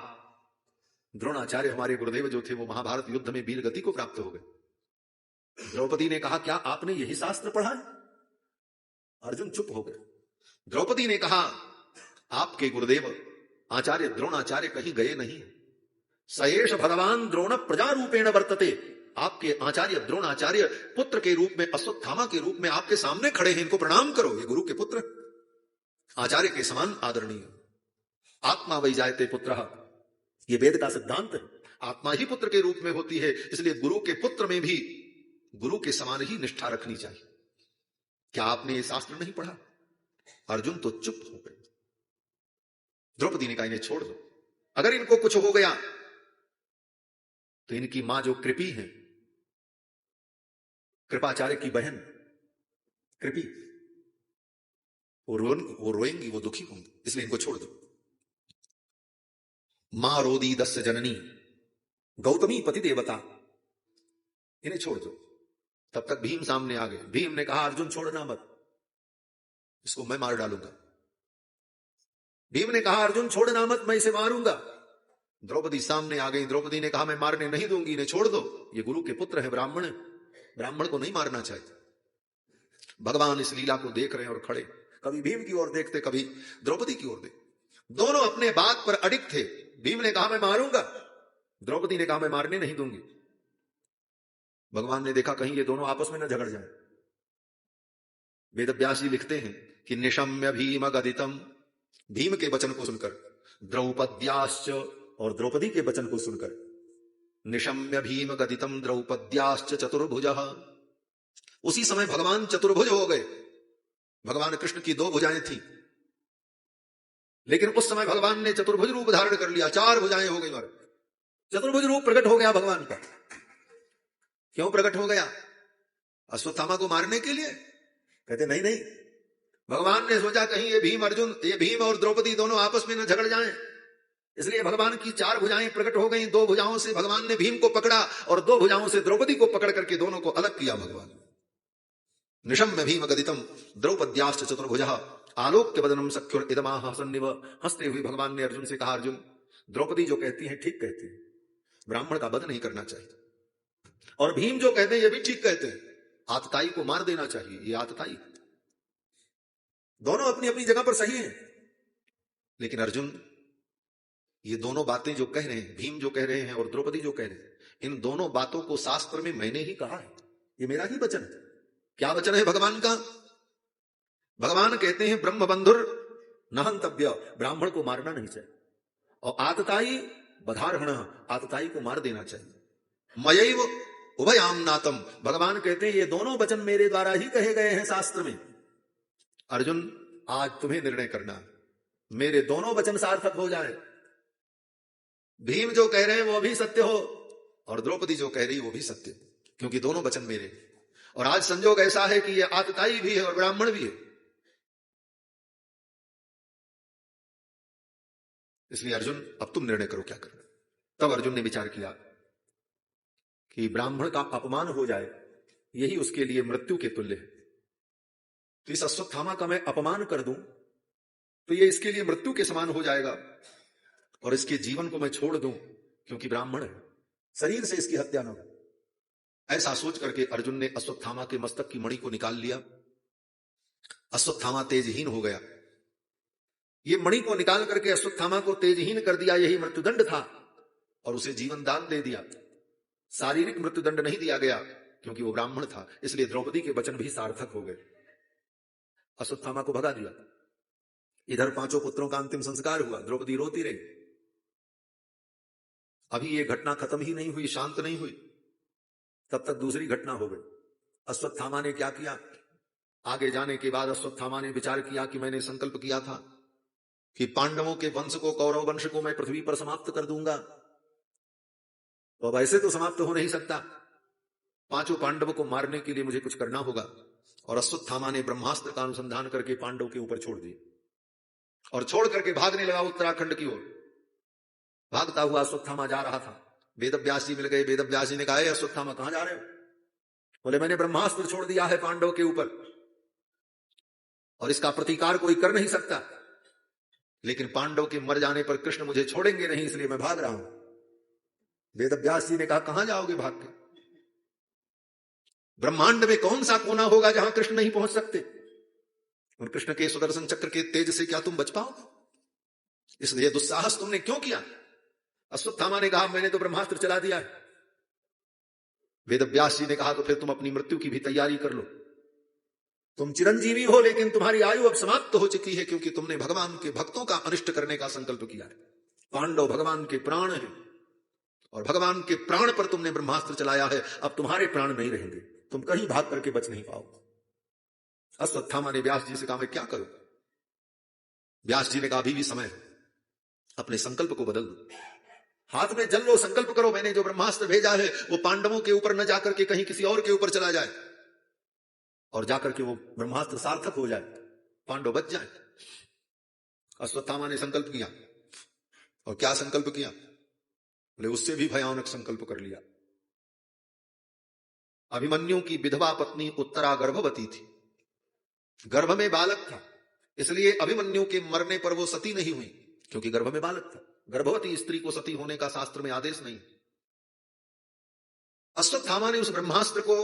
A: द्रोणाचार्य हमारे गुरुदेव जो थे वो महाभारत युद्ध में वीर गति को प्राप्त हो गए। द्रौपदी ने कहा, क्या आपने यही शास्त्र पढ़ा है? अर्जुन चुप हो गए। द्रौपदी ने कहा, आपके गुरुदेव आचार्य द्रोणाचार्य कहीं गए नहीं, सयेष भगवान द्रोण प्रजा रूपेण वर्तते। आपके आचार्य द्रोणाचार्य पुत्र के रूप में, अश्वत्थामा के रूप में आपके सामने खड़े हैं, इनको प्रणाम करो। ये गुरु के पुत्र, आचार्य के समान आदरणीय। आत्मा वै जायते पुत्रः, ये वेद का सिद्धांत है। आत्मा ही पुत्र के रूप में होती है, इसलिए गुरु के पुत्र में भी गुरु के समान ही निष्ठा रखनी चाहिए। क्या आपने ये शास्त्र नहीं पढ़ा? अर्जुन तो चुप हो गए। द्रौपदी ने कहा, इन्हें छोड़ दो। अगर इनको कुछ हो गया तो इनकी मां जो कृपी है, कृपाचार्य की बहन कृपी, वो रोएंगी, वो दुखी होंगी, इसलिए इनको छोड़ दो। मां रोदी दस्य जननी गौतमी पति देवता, इन्हें छोड़ दो। तब तक भीम सामने आ गए। भीम ने कहा, अर्जुन छोड़ना मत, इसको मैं मार डालूंगा। भीम ने कहा, अर्जुन छोड़ना मत, मैं इसे मारूंगा। द्रौपदी सामने आ गई। द्रौपदी ने कहा मैं मारने नहीं दूंगी, इन्हें छोड़ दो, ये गुरु के पुत्र है, ब्राह्मण है, ब्राह्मण को नहीं मारना चाहिए। भगवान इस लीला को देख रहे हैं और खड़े, कभी भीम की ओर देखते, कभी द्रौपदी की ओर देखते। दोनों अपने बात पर अडिग थे। भीम ने कहा मैं मारूंगा, द्रौपदी ने कहा मैं मारने नहीं दूंगी। भगवान ने देखा कहीं ये दोनों आपस में न झगड़ जाए। वेदव्यास जी लिखते हैं कि निशम्य भीम गदितम, भीम के वचन को सुनकर, द्रौपद्याश्च, और द्रौपदी के वचन को सुनकर, निशम्य भीम गदितम द्रौपद्याश्च चतुर्भुजः, उसी समय भगवान चतुर्भुज हो गए। भगवान कृष्ण की 2 भुजाएं थी, लेकिन उस समय भगवान ने चतुर्भुज रूप धारण कर लिया, 4 भुजाएं हो गई। चतुर्भुज रूप प्रकट हो गया भगवान का। क्यों प्रकट हो गया? अश्वत्थामा को मारने के लिए? कहते नहीं नहीं, भगवान ने सोचा कहीं ये भीम और द्रौपदी दोनों आपस में न झगड़ जाएं, इसलिए भगवान की 4 भुजाएं प्रकट हो गई। 2 भुजाओं से भगवान ने भीम को पकड़ा और 2 भुजाओं से द्रौपदी को पकड़ करके दोनों को अलग किया भगवान। निशम्य भीम गदितम द्रौपद्याश्च चतुर्भुजः आलोक्य वदनम सख्युर इदमाह हसन्निव, हंसते हुए भगवान ने अर्जुन से कहा, अर्जुन द्रौपदी जो कहती हैं ठीक कहती है, ब्राह्मण का वध नहीं करना चाहिए, और भीम जो कहते हैं ये भी ठीक कहते हैं, आतताई को मार देना चाहिए, ये आतताई। दोनों अपनी अपनी जगह पर सही हैं, लेकिन अर्जुन ये दोनों बातें जो कह रहे हैं, भीम जो कह रहे हैं और द्रौपदी जो कह रहे हैं, इन दोनों बातों को शास्त्र में मैंने ही कहा है, ये मेरा ही वचन है। क्या वचन है भगवान का? भगवान कहते हैं ब्रह्म बंधुर नहंतव्य, ब्राह्मण को मारना नहीं चाहिए, और आतताई बधारहण, आतताई को मार देना चाहिए। मयैव उभयाम नातम, भगवान कहते हैं ये दोनों वचन मेरे द्वारा ही कहे गए हैं शास्त्र में। अर्जुन आज तुम्हें निर्णय करना, मेरे दोनों वचन सार्थक हो जाए, भीम जो कह रहे हैं वो भी सत्य हो और द्रौपदी जो कह रही वो भी सत्य, क्योंकि दोनों वचन मेरे। और आज संजोग ऐसा है कि ये आतताई भी है और ब्राह्मण भी है, इसलिए अर्जुन अब तुम निर्णय करो क्या करना। तब अर्जुन ने विचार किया कि ब्राह्मण का अपमान हो जाए यही उसके लिए मृत्यु के तुल्य है, तो इस अश्वत्थामा का मैं अपमान कर दूं तो ये इसके लिए मृत्यु के समान हो जाएगा, और इसके जीवन को मैं छोड़ दूं क्योंकि ब्राह्मण है, शरीर से इसकी हत्या न हो। ऐसा सोच करके अर्जुन ने अश्वत्थामा के मस्तक की मणि को निकाल लिया। अश्वत्थामा तेजहीन हो गया। ये मणि को निकाल करके अश्वत्थामा को तेजहीन कर दिया, यही मृत्युदंड था, और उसे जीवन दान दे दिया। शारीरिक मृत्युदंड नहीं दिया गया क्योंकि वो ब्राह्मण था, इसलिए द्रौपदी के वचन भी सार्थक हो गए। अश्वत्थामा को भगा दिया। इधर 5 पुत्रों का अंतिम संस्कार हुआ, द्रौपदी रोती रही। अभी ये घटना खत्म ही नहीं हुई, शांत नहीं हुई, तब तक दूसरी घटना हो गई। अश्वत्थामा ने क्या किया? आगे जाने के बाद अश्वत्थामा ने विचार किया कि मैंने संकल्प किया था कि पांडवों के वंश को, कौरव वंश को मैं पृथ्वी पर समाप्त कर दूंगा, तो अब ऐसे तो समाप्त हो नहीं सकता, 5 पांडवों को मारने के लिए मुझे कुछ करना होगा। और अश्वत्थामा ने ब्रह्मास्त्र का अनुसंधान करके पांडव के ऊपर छोड़ दिए और छोड़ करके भागने लगा उत्तराखंड की ओर। भागता हुआ अश्वत्थामा जा रहा था, वेदव्यास जी मिल गए। वेदव्यास जी ने कहा, अश्वत्थामा कहां जा रहे हो? बोले मैंने ब्रह्मास्त्र छोड़ दिया है पांडव के ऊपर, और इसका प्रतिकार कोई कर नहीं सकता, लेकिन पांडव के मर जाने पर कृष्ण मुझे छोड़ेंगे नहीं, इसलिए मैं भाग रहा हूं। वेदव्यास जी ने कहा, कहां जाओगे भाग के? ब्रह्मांड में कौन सा कोना होगा जहां कृष्ण नहीं पहुंच सकते? और कृष्ण के सुदर्शन चक्र के तेज से क्या तुम बच पाओगे? इसलिए दुस्साहस तुमने क्यों किया? अश्वत्थामा ने कहा, मैंने तो ब्रह्मास्त्र चला दिया है। वेदव्यास जी ने कहा, तो फिर तुम अपनी मृत्यु की भी तैयारी कर लो। तुम चिरंजीवी हो, लेकिन तुम्हारी आयु अब समाप्त हो चुकी है, क्योंकि तुमने भगवान के भक्तों का अनिष्ट करने का संकल्प किया है। पांडव भगवान के प्राण हैं, और भगवान के प्राण पर तुमने ब्रह्मास्त्र चलाया है, अब तुम्हारे प्राण नहीं रहेंगे, तुम कहीं भाग करके बच नहीं पाओगे। अश्वत्थामा ने व्यास जी से कहा, मैं क्या करूं? व्यास जी ने कहा, अभी भी समय है, अपने संकल्प को बदल दो, हाथ में जल लो, संकल्प करो, मैंने जो ब्रह्मास्त्र भेजा है वो पांडवों के ऊपर न जाकर के कहीं किसी और के ऊपर चला जाए, और जाकर के वो ब्रह्मास्त्र सार्थक हो जाए, पांडव बच जाए। अश्वत्थामा ने संकल्प किया, और क्या संकल्प किया? बोले उससे भी भयानक संकल्प कर लिया। अभिमन्यु की विधवा पत्नी उत्तरा गर्भवती थी, गर्भ में बालक था, इसलिए अभिमन्यु के मरने पर वो सती नहीं हुई, क्योंकि गर्भ में बालक था। गर्भवती स्त्री को सती होने का शास्त्र में आदेश नहीं। अश्वत्थामा ने उस ब्रह्मास्त्र को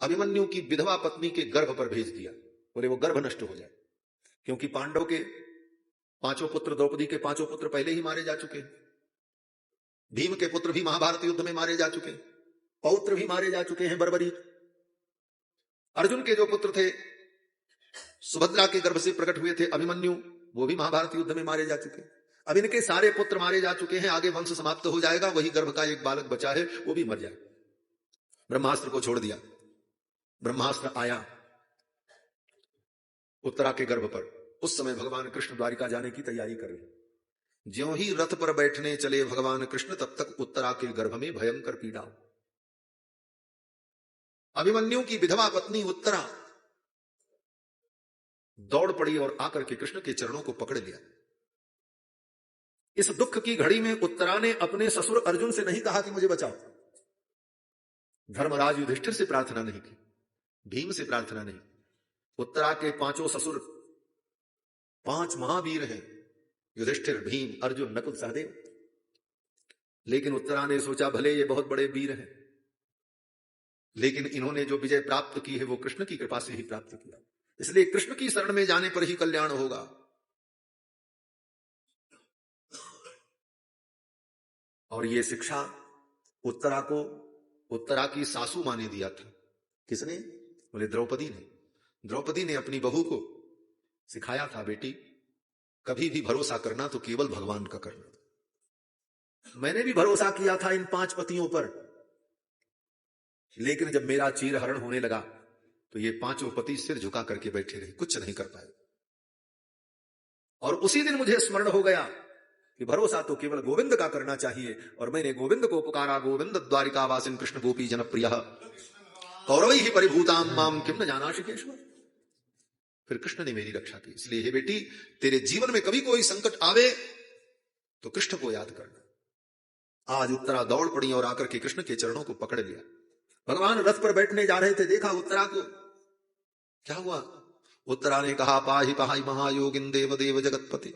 A: अभिमन्यु की विधवा पत्नी के गर्भ पर भेज दिया, बोले वो गर्भ नष्ट हो जाए, क्योंकि पांडव के पांचों पुत्र, द्रौपदी के पांचों पुत्र पहले ही मारे जा चुके, भीम के पुत्र भी महाभारत युद्ध में मारे जा चुके, पौत्र भी मारे जा चुके हैं बर्बरी, अर्जुन के जो पुत्र थे सुभद्रा के गर्भ से प्रकट हुए थे अभिमन्यु, वो भी महाभारत युद्ध में मारे जा चुके। अब इनके सारे पुत्र मारे जा चुके हैं, आगे वंश समाप्त हो जाएगा, वही गर्भ का एक बालक बचा है, वो भी मर जाए। ब्रह्मास्त्र को छोड़ दिया। ब्रह्मास्त्र आया उत्तरा के गर्भ पर। उस समय भगवान कृष्ण द्वारिका जाने की तैयारी कर रहे। ज्यों ही रथ पर बैठने चले भगवान कृष्ण, तब तक उत्तरा के गर्भ में भयंकर पीड़ा। अभिमन्यु की विधवा पत्नी उत्तरा दौड़ पड़ी और आकर के कृष्ण के चरणों को पकड़ लिया। इस दुख की घड़ी में उत्तरा ने अपने ससुर अर्जुन से नहीं कहा कि मुझे बचाओ, धर्मराज युधिष्ठिर से प्रार्थना नहीं की, भीम से प्रार्थना नहीं। उत्तरा के पांचों ससुर 5 महावीर हैं, युधिष्ठिर, भीम, अर्जुन, नकुल, सहदेव। लेकिन उत्तरा ने सोचा भले ये बहुत बड़े वीर हैं, लेकिन इन्होंने जो विजय प्राप्त की है वो कृष्ण की कृपा से ही प्राप्त किया, इसलिए कृष्ण की शरण में जाने पर ही कल्याण होगा। और ये शिक्षा उत्तरा को उत्तरा की सासू माँ ने दिया था। किसने? बोले द्रौपदी ने। द्रौपदी ने अपनी बहू को सिखाया था, बेटी कभी भी भरोसा करना तो केवल भगवान का करना। मैंने भी भरोसा किया था इन 5 पतियों पर, लेकिन जब मेरा चीरहरण होने लगा तो ये 5 पति सिर झुका करके बैठे रहे, कुछ नहीं कर पाए। और उसी दिन मुझे स्मरण हो गया कि भरोसा तो केवल गोविंद का करना चाहिए, और मैंने गोविंद को पुकारा, गोविंद द्वारिका वासिन कृष्ण गोपी जनप्रियः कौरवै ही परिभूताम माम किम न जानाशिकेश्वर। फिर कृष्ण ने मेरी रक्षा की। इसलिए हे बेटी, तेरे जीवन में कभी कोई संकट आवे तो कृष्ण को याद करना। आज उत्तरा दौड़ पड़ी और आकर के कृष्ण के चरणों को पकड़ लिया। भगवान रथ पर बैठने जा रहे थे, देखा उत्तरा को, क्या हुआ? उत्तरा ने कहा, पाहि पाहि महायोगिन देव देव जगतपति,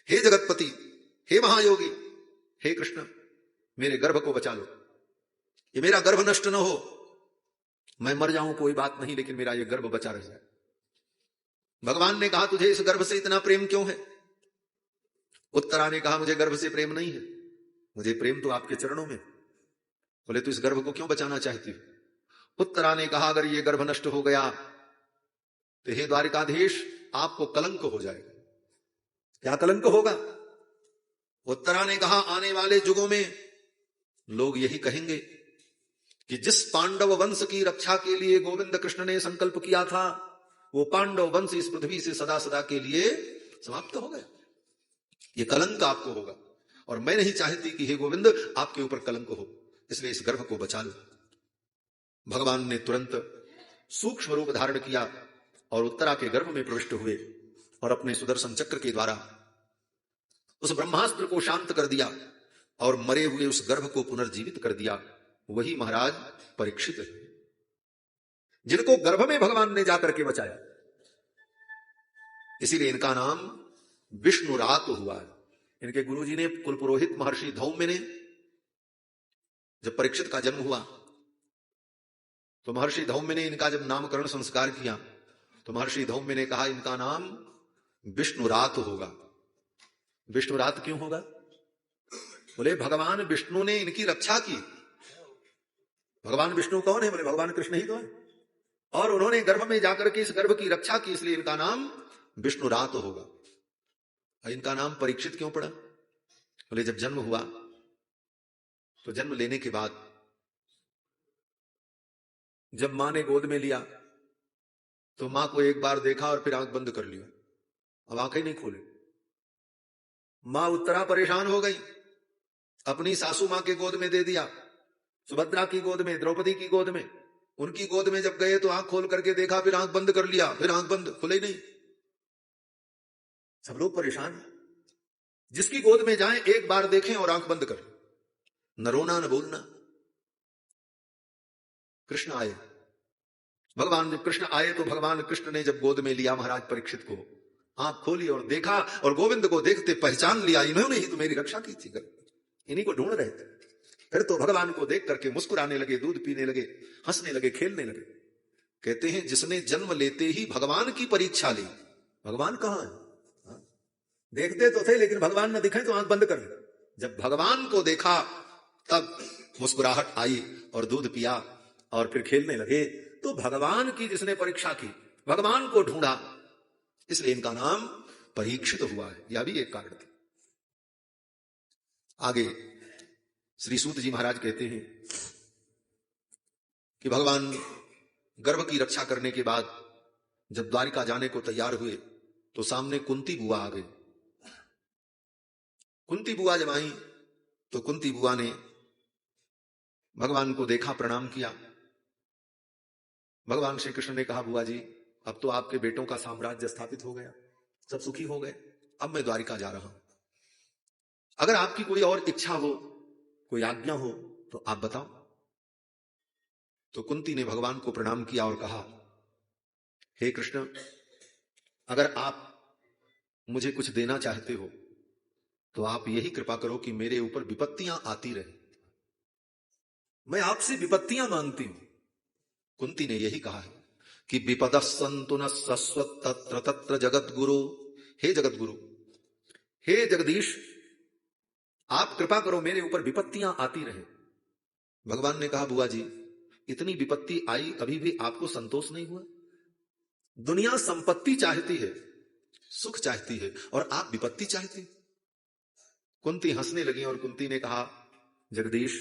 A: हे जगतपति, हे महायोगी, हे कृष्ण, मेरे गर्भ को बचा लो, ये मेरा गर्भ नष्ट न हो, मैं मर जाऊं कोई बात नहीं, लेकिन मेरा ये गर्भ बचा रह जाए। भगवान ने कहा, तुझे इस गर्भ से इतना प्रेम क्यों है? उत्तरा ने कहा, मुझे गर्भ से प्रेम नहीं है, मुझे प्रेम तो आपके चरणों में। बोले, तू इस गर्भ को क्यों बचाना चाहती हो? उत्तरा ने कहा, अगर ये गर्भ नष्ट हो गया तो हे द्वारिकाधीश, आपको कलंक हो जाएगा। क्या कलंक होगा? उत्तरा ने कहा, आने वाले युगों में लोग यही कहेंगे कि जिस पांडव वंश की रक्षा के लिए गोविंद कृष्ण ने संकल्प किया था, वो पांडव वंश इस पृथ्वी से सदा सदा के लिए समाप्त हो गया। ये कलंक आपको होगा, और मैं नहीं चाहती कि हे गोविंद आपके ऊपर कलंक हो, इसलिए इस गर्भ को बचा लो। भगवान ने तुरंत सूक्ष्म रूप धारण किया और उत्तरा के गर्भ में प्रविष्ट हुए और अपने सुदर्शन चक्र के द्वारा उस ब्रह्मास्त्र को शांत कर दिया और मरे हुए उस गर्भ को पुनर्जीवित कर दिया। वही महाराज परीक्षित है, जिनको गर्भ में भगवान ने जाकर के बचाया। इसीलिए इनका नाम विष्णुरात हुआ है। इनके गुरुजी ने, कुल पुरोहित महर्षि धौम्य ने, जब परीक्षित का जन्म हुआ तो महर्षि धौम्य ने इनका जब नामकरण संस्कार किया तो महर्षि धौम्य ने कहा, इनका नाम विष्णुरात होगा। विष्णुरात क्यों होगा? बोले, भगवान विष्णु ने इनकी रक्षा की। भगवान विष्णु कौन है? बोले, भगवान कृष्ण ही तो है, और उन्होंने गर्भ में जाकर के इस गर्भ की रक्षा की, इसलिए इनका नाम विष्णुरात होगा। इनका नाम परीक्षित क्यों पड़ा? बोले, जब जन्म हुआ तो जन्म लेने के बाद जब मां ने गोद में लिया तो मां को एक बार देखा और फिर आंख बंद कर लिया, अब आंखें नहीं खोले। मां उत्तरा परेशान हो गई, अपनी सासू मां के गोद में दे दिया, सुभद्रा की गोद में, द्रौपदी की गोद में। उनकी गोद में जब गए तो आंख खोल करके देखा, फिर आंख बंद कर लिया, फिर आंख बंद, खुले नहीं। सब लोग परेशान। जिसकी गोद में जाएं एक बार देखें और आंख बंद कर, न रोना न बोलना। कृष्ण आए, भगवान जब कृष्ण आए तो भगवान कृष्ण ने जब गोद में लिया महाराज परीक्षित को, आंख खोली और देखा, और गोविंद को देखते पहचान लिया, इन्होंने ही तो मेरी रक्षा की थी, इन्हीं को ढूंढ रहे थे। फिर तो भगवान को देख करके मुस्कुराने लगे, दूध पीने लगे, हंसने लगे, खेलने लगे। कहते हैं जिसने जन्म लेते ही भगवान की परीक्षा ली, भगवान कहां है? हाँ? देखते तो थे लेकिन भगवान न दिखे तो आंख बंद कर ली। जब भगवान को देखा तब मुस्कुराहट आई और दूध पिया और फिर खेलने लगे। तो भगवान की जिसने परीक्षा की, भगवान को ढूंढा, इसलिए इनका नाम परीक्षित हुआ है। यह भी एक कारण था। आगे श्री सूत जी महाराज कहते हैं कि भगवान गर्भ की रक्षा करने के बाद जब द्वारिका जाने को तैयार हुए तो सामने कुंती बुआ आ गई। कुंती बुआ जब आई तो कुंती बुआ ने भगवान को देखा, प्रणाम किया। भगवान श्री कृष्ण ने कहा, बुआ जी अब तो आपके बेटों का साम्राज्य स्थापित हो गया, सब सुखी हो गए, अब मैं द्वारिका जा रहा हूं। अगर आपकी कोई और इच्छा हो, कोई आज्ञा हो तो आप बताओ। तो कुंती ने भगवान को प्रणाम किया और कहा, हे कृष्ण, अगर आप मुझे कुछ देना चाहते हो तो आप यही कृपा करो कि मेरे ऊपर विपत्तियां आती रहे, मैं आपसे विपत्तियां मांगती हूं। कुंती ने यही कहा है कि विपदः सन्तु न सस्वत् तत्र तत्र जगत गुरु, हे जगत गुरु, हे जगदीश, आप कृपा करो मेरे ऊपर विपत्तियां आती रहे। भगवान ने कहा, बुआ जी इतनी विपत्ति आई अभी भी आपको संतोष नहीं हुआ? दुनिया संपत्ति चाहती है, सुख चाहती है, और आप विपत्ति चाहती। कुंती हंसने लगी और कुंती ने कहा, जगदीश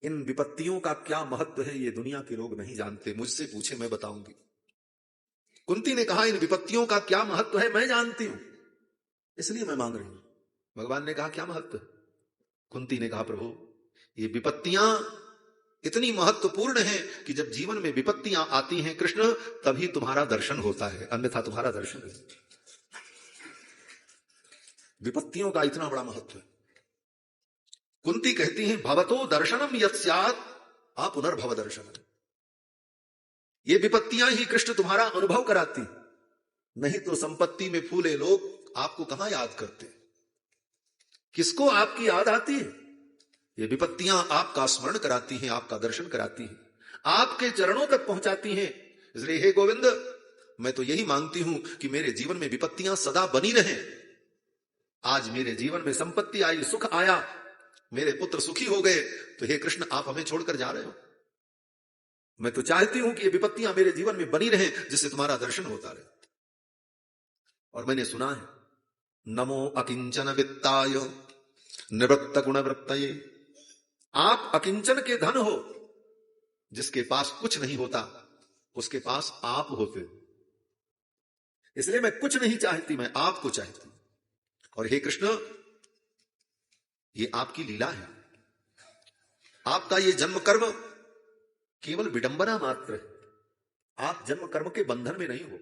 A: इन विपत्तियों का क्या महत्व है ये दुनिया के लोग नहीं जानते, मुझसे पूछे मैं बताऊंगी। कुंती ने कहा, इन विपत्तियों का क्या महत्व है मैं जानती हूं, इसलिए मैं मांग रही हूं। भगवान ने कहा, क्या महत्व है? कुंती ने कहा, प्रभु ये विपत्तियां इतनी महत्वपूर्ण है कि जब जीवन में विपत्तियां आती हैं कृष्ण, तभी तुम्हारा दर्शन होता है, अन्यथा तुम्हारा दर्शन नहीं। विपत्तियों का इतना बड़ा महत्व है। कुंती कहती हैं, भवतो दर्शनम यत् स्यात् पुनर्भव दर्शनम। ये विपत्तियां ही कृष्ण तुम्हारा अनुभव कराती, नहीं तो संपत्ति में फूले लोग आपको कहां याद करते, किसको आपकी याद आती है? ये विपत्तियां आपका स्मरण कराती हैं, आपका दर्शन कराती हैं, आपके चरणों तक पहुंचाती हैं। इसलिए हे गोविंद, मैं तो यही मांगती हूं कि मेरे जीवन में विपत्तियां सदा बनी रहें। आज मेरे जीवन में संपत्ति आई, सुख आया, मेरे पुत्र सुखी हो गए, तो हे कृष्ण आप हमें छोड़कर जा रहे हो। मैं तो चाहती हूं कि ये विपत्तियां मेरे जीवन में बनी रहें, जिससे तुम्हारा दर्शन होता रहे। और मैंने सुना है, नमो अकिंचन वित्ताय निवृत्त गुणवृत्तये। आप अकिंचन के धन हो, जिसके पास कुछ नहीं होता उसके पास आप होते। इसलिए मैं कुछ नहीं चाहती, मैं आपको चाहती। और हे कृष्ण, ये आपकी लीला है। आपका ये जन्म कर्म केवल विडंबना मात्र है। आप जन्म कर्म के बंधन में नहीं हो।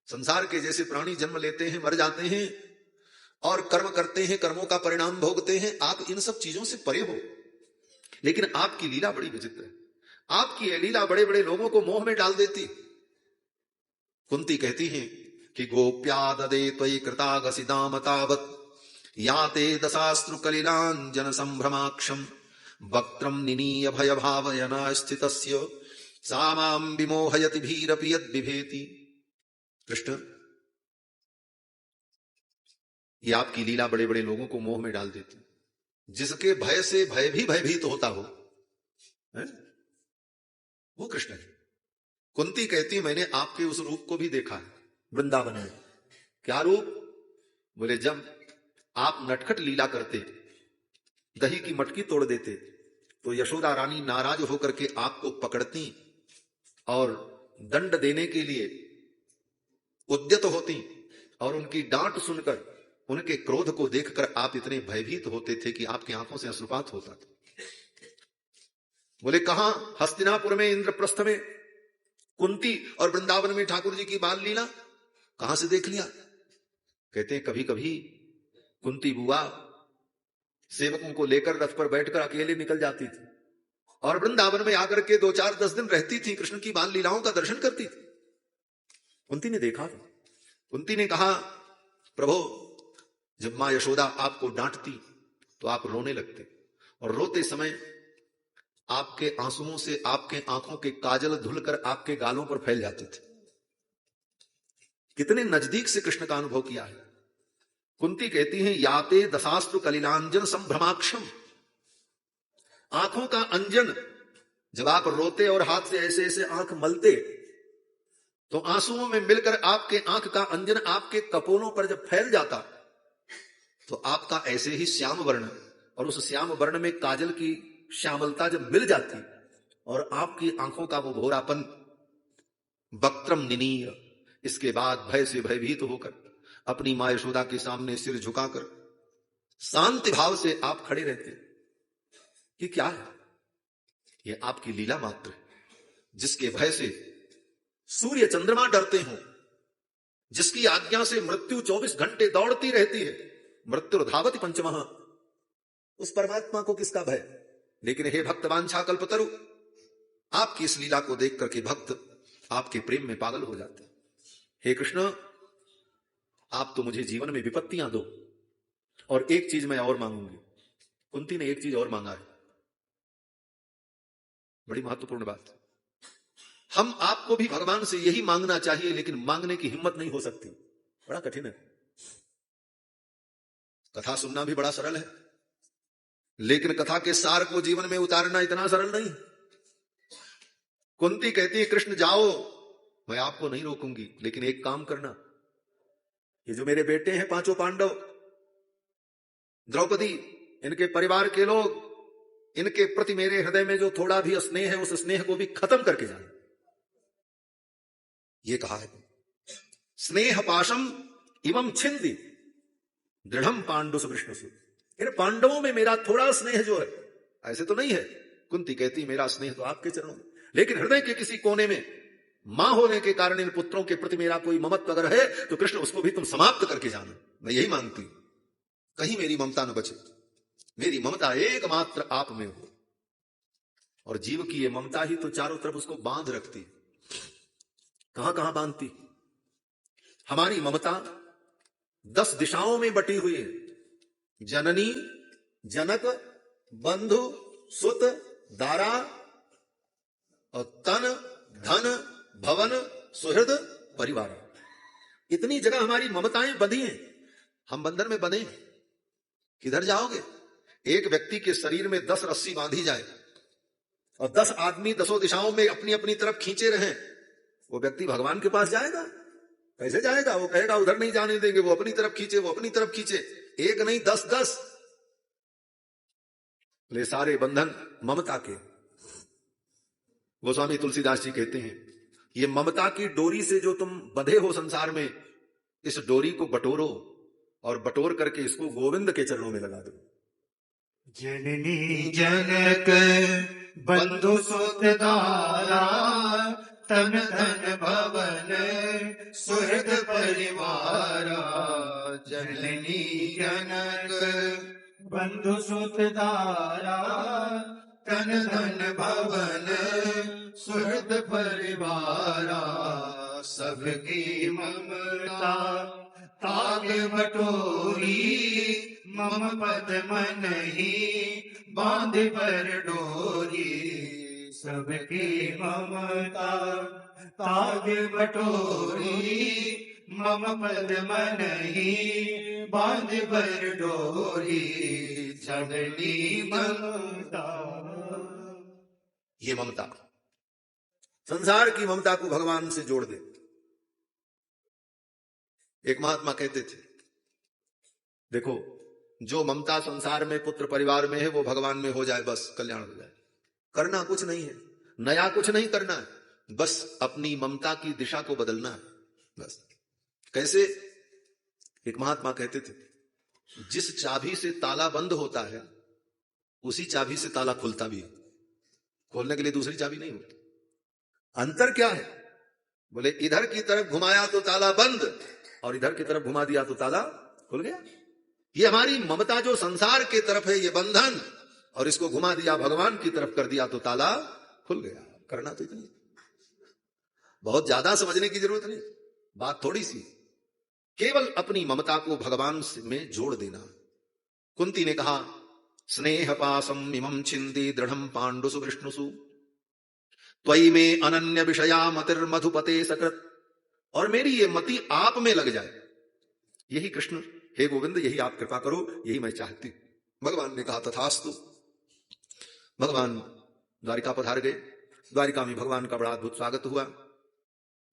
A: संसार के जैसे प्राणी जन्म लेते हैं, मर जाते हैं और कर्म करते हैं, कर्मों का परिणाम भोगते हैं। आप इन सब चीजों से परे हो, लेकिन आपकी लीला बड़ी विचित्र है। आपकी यह लीला बड़े बड़े लोगों को मोह में डाल देती। कुंती कहती हैं कि गोप्या ददे त्वयि कृतागसि दाम तावत् याते दशास्त्रु कलिलांजन संभ्रमाक्षम वक्त्रम निनीय भय भावयना स्थितस्य सा मां विमोहयति भीरपि यद् बिभेति। कृष्ण, ये आपकी लीला बड़े बड़े लोगों को मोह में डाल देती। जिसके भय से भय भी भयभीत होता हो है? वो कृष्ण है। कुंती कहती, मैंने आपके उस रूप को भी देखा है वृंदावन में। क्या रूप? बोले, जब आप नटखट लीला करते, दही की मटकी तोड़ देते, तो यशोदा रानी नाराज होकर के आपको पकड़ती और दंड देने के लिए उद्यत होती, और उनकी डांट सुनकर, उनके क्रोध को देखकर आप इतने भयभीत होते थे कि आपकी आंखों से अश्रुपात होता था। बोले, कहां? हस्तिनापुर में, इंद्रप्रस्थ में, कुंती और वृंदावन में ठाकुर जी की बाल लीला कहां से देख लिया? कहते हैं, कभी कभी कुंती बुआ सेवकों को लेकर रथ पर बैठकर अकेले निकल जाती थी और वृंदावन में आकर के 2-4-10 दिन रहती थी, कृष्ण की बाल लीलाओं का दर्शन करती थी। कुंती ने देखा था। कुंती ने कहा, प्रभु जब मां यशोदा आपको डांटती तो आप रोने लगते, और रोते समय आपके आंसुओं से आपके आंखों के काजल धुलकर आपके गालों पर फैल जाते थे। कितने नजदीक से कृष्ण का अनुभव किया है। कुंती कहती हैं, याते दशास्त्र कलिलांजन संभ्रमाक्षम, आंखों का अंजन, जब आप रोते और हाथ से ऐसे ऐसे आंख मलते तो आंसुओं में मिलकर आपके आंख का अंजन आपके कपोलों पर जब फैल जाता तो आपका ऐसे ही श्याम वर्ण, और उस श्याम वर्ण में काजल की श्यामलता जब मिल जाती और आपकी आंखों का वो भोरापन, वक्त्रम निनीय, इसके बाद भय से भयभीत होकर अपनी मां यशोदा के सामने सिर झुकाकर शांति भाव से आप खड़े रहते कि क्या है, ये आपकी लीला मात्र है, जिसके भय से सूर्य चंद्रमा डरते हो, जिसकी आज्ञा से मृत्यु 24 घंटे दौड़ती रहती है, मृत्यु धावति पंचमः, उस परमात्मा को किसका भय। लेकिन हे भक्त वांछा कल्पतरु, आपकी इस लीला को देख करके भक्त आपके प्रेम में पागल हो जाते। हे कृष्ण, आप तो मुझे जीवन में विपत्तियां दो, और एक चीज मैं और मांगूंगी। कुंती ने एक चीज और मांगा है, बड़ी महत्वपूर्ण बात। हम आपको भी भगवान से यही मांगना चाहिए, लेकिन मांगने की हिम्मत नहीं हो सकती, बड़ा कठिन है। कथा सुनना भी बड़ा सरल है, लेकिन कथा के सार को जीवन में उतारना इतना सरल नहीं। कुंती कहती है, कृष्ण जाओ, मैं आपको नहीं रोकूंगी, लेकिन एक काम करना, ये जो मेरे बेटे हैं पांचों पांडव, द्रौपदी, इनके परिवार के लोग, इनके प्रति मेरे हृदय में जो थोड़ा भी स्नेह है, उस स्नेह को भी खत्म करके जाना। ये कहा है, स्नेह पाशम इवम छिंदी दृढ़म पांडुस विष्णुसु, इन पांडवों में मेरा थोड़ा स्नेह जो है, ऐसे तो नहीं है। कुंती कहती, मेरा स्नेह तो आपके चरणों में, लेकिन हृदय के किसी कोने में मां होने के कारण इन पुत्रों के प्रति मेरा कोई ममत्व अगर है तो कृष्ण उसको भी तुम समाप्त करके जाना। मैं यही मांगती हूं, कहीं मेरी ममता न बचे, मेरी ममता एकमात्र आप में हो। और जीव की ये ममता ही तो चारों तरफ उसको बांध रखती, कहां कहां बांधती। हमारी ममता 10 दिशाओं में बटी हुई है, जननी, जनक, बंधु, सुत, दारा, और तन, धन, भवन, सुहृद, परिवार, इतनी जगह हमारी ममताएं बंधी हैं। हम बंधन में बंधे, किधर जाओगे। एक व्यक्ति के शरीर में 10 रस्सी बांधी जाए और 10 आदमी 10 दिशाओं में अपनी अपनी तरफ खींचे रहें, वो व्यक्ति भगवान के पास जाएगा? कैसे जाएगा? वो कहेगा उधर नहीं जाने देंगे, वो अपनी तरफ खींचे, वो अपनी तरफ खींचे, एक नहीं 10-10। ये सारे बंधन ममता के। गोस्वामी तुलसीदास जी कहते हैं, ये ममता की डोरी से जो तुम बंधे हो संसार में, इस डोरी को बटोरो और बटोर करके इसको गोविंद के चरणों में लगा दो।
B: जननी जनक बंधु सुत दारा, तन धन भवन सुहृद परिवारा। जननी जनक बंधु सुत दारा, तन धन भवन सुहृद परिवारा। सबकी ममता ताग बटोरी, मम पद मन ही बांध पर डोरी। सबकी ममता ताग बटोरी, मम पद मन ही बांध पर डोरी। जननी ममता।
A: ये ममता, संसार की ममता को भगवान से जोड़ दे। एक महात्मा कहते थे, देखो जो ममता संसार में पुत्र परिवार में है वो भगवान में हो जाए, बस कल्याण हो जाए। करना कुछ नहीं है, नया कुछ नहीं करना है, बस अपनी ममता की दिशा को बदलना है, बस। कैसे? एक महात्मा कहते थे, जिस चाबी से ताला बंद होता है उसी चाबी से ताला खुलता भी है, खोलने के लिए दूसरी चाबी नहीं होती। अंतर क्या है? बोले इधर की तरफ घुमाया तो ताला बंद, और इधर की तरफ घुमा दिया तो ताला खुल गया। ये हमारी ममता जो संसार के तरफ है, ये बंधन, और इसको घुमा दिया भगवान की तरफ कर दिया तो ताला खुल गया। करना तो इतना, बहुत ज्यादा समझने की जरूरत नहीं, बात थोड़ी सी। केवल अपनी ममता को भगवान में जोड़ देना। कुंती ने कहा, स्नेह पासम इमं छिंदी दृढ़म पांडुसु विष्णुसु त्वयि में अनन्य विषया मतिर मधुपते सकृत। और मेरी ये मति आप में लग जाए, यही कृष्ण, हे गोविंद यही आप कृपा करो, यही मैं चाहती हूं। भगवान ने कहा तथास्तु। भगवान द्वारिका पधार गए। द्वारिका में भगवान का बड़ा अद्भुत स्वागत हुआ।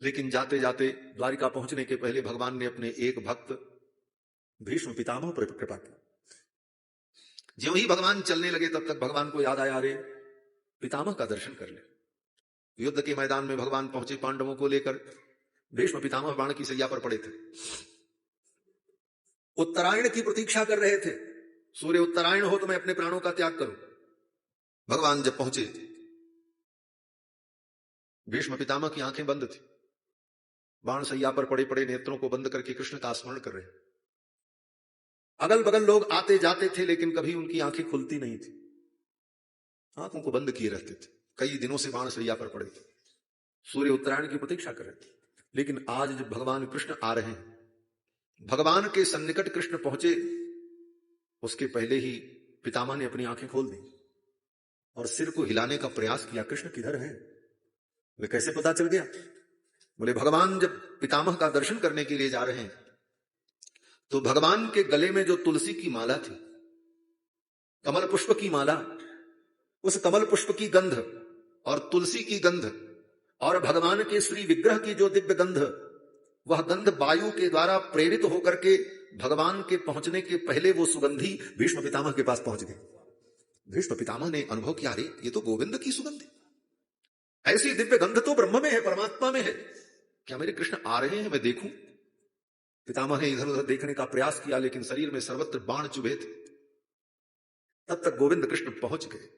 A: लेकिन जाते जाते द्वारिका पहुंचने के पहले भगवान ने अपने एक भक्त भीष्म पितामह पर कृपा की। ज्यों ही भगवान चलने लगे तब तक भगवान को याद आया, अरे पितामह का दर्शन कर ले। युद्ध के मैदान में भगवान पहुंचे पांडवों को लेकर। भीष्म पितामह बाण की सैया पर पड़े थे, उत्तरायण की प्रतीक्षा कर रहे थे। सूर्य उत्तरायण हो तो मैं अपने प्राणों का त्याग करूं। भगवान जब पहुंचे, भीष्म पितामह की आंखें बंद थी, बाण सैया पर पड़े पड़े नेत्रों को बंद करके कृष्ण का स्मरण कर रहे। अगल बगल लोग आते जाते थे, लेकिन कभी उनकी आंखें खुलती नहीं थी, आंखों को बंद किए रहते थे। कई दिनों से बाण सैया पर पड़े थे, सूर्य उत्तरायण की प्रतीक्षा कर रहे थे। लेकिन आज जब भगवान कृष्ण आ रहे हैं, भगवान के सन्निकट कृष्ण पहुंचे, उसके पहले ही पितामह ने अपनी आंखें खोल दी और सिर को हिलाने का प्रयास किया, कृष्ण किधर है? वे कैसे पता चल गया? बोले भगवान जब पितामह का दर्शन करने के लिए जा रहे हैं तो भगवान के गले में जो तुलसी की माला थी, कमल पुष्प की माला, उस कमल पुष्प की गंध और तुलसी की गंध और भगवान के श्री विग्रह की जो दिव्य गंध, वह गंध वायु के द्वारा प्रेरित होकर के भगवान के पहुंचने के पहले वो सुगंधी भीष्म पितामह के पास पहुंच गए। भीष्म पितामह ने अनुभव किया, अरे ये तो गोविंद की सुगंध है, ऐसी दिव्य गंध तो ब्रह्म में है, परमात्मा में है, क्या मेरे कृष्ण आ रहे हैं, मैं देखूं? पितामह ने इधर उधर देखने का प्रयास किया, लेकिन शरीर में सर्वत्र बाण चुभे थे। तब तक गोविंद कृष्ण पहुंच गए।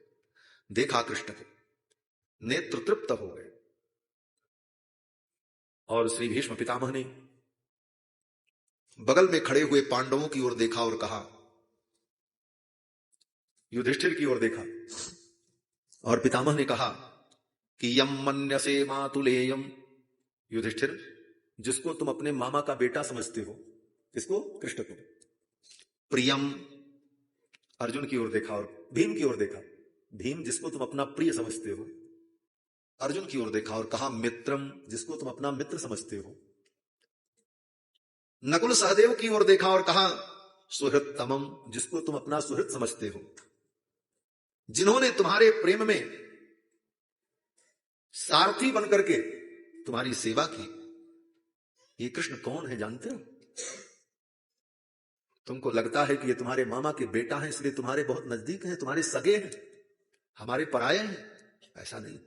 A: देखा कृष्ण को, नेत्र तृप्त हो गए और श्री भीष्म पितामह ने बगल में खड़े हुए पांडवों की ओर देखा और कहा, युधिष्ठिर की ओर देखा और पितामह ने कहा कि यम मन्यसे मातुलेयम, युधिष्ठिर जिसको तुम अपने मामा का बेटा समझते हो, किसको? कृष्ण को। प्रियम, अर्जुन की ओर देखा और भीम की ओर देखा, भीम जिसको तुम अपना प्रिय समझते हो, अर्जुन की ओर देखा और कहा मित्रम, जिसको तुम अपना मित्र समझते हो। नकुल सहदेव की ओर देखा और कहा सुहृततमम, जिसको तुम अपना सुहृत समझते हो। जिन्होंने तुम्हारे प्रेम में सारथी बनकर के तुम्हारी सेवा की, ये कृष्ण कौन है जानते हो? तुमको लगता है कि ये तुम्हारे मामा के बेटा है, इसलिए तुम्हारे बहुत नजदीक हैं, तुम्हारे सगे हैं, हमारे पराये हैं, ऐसा नहीं।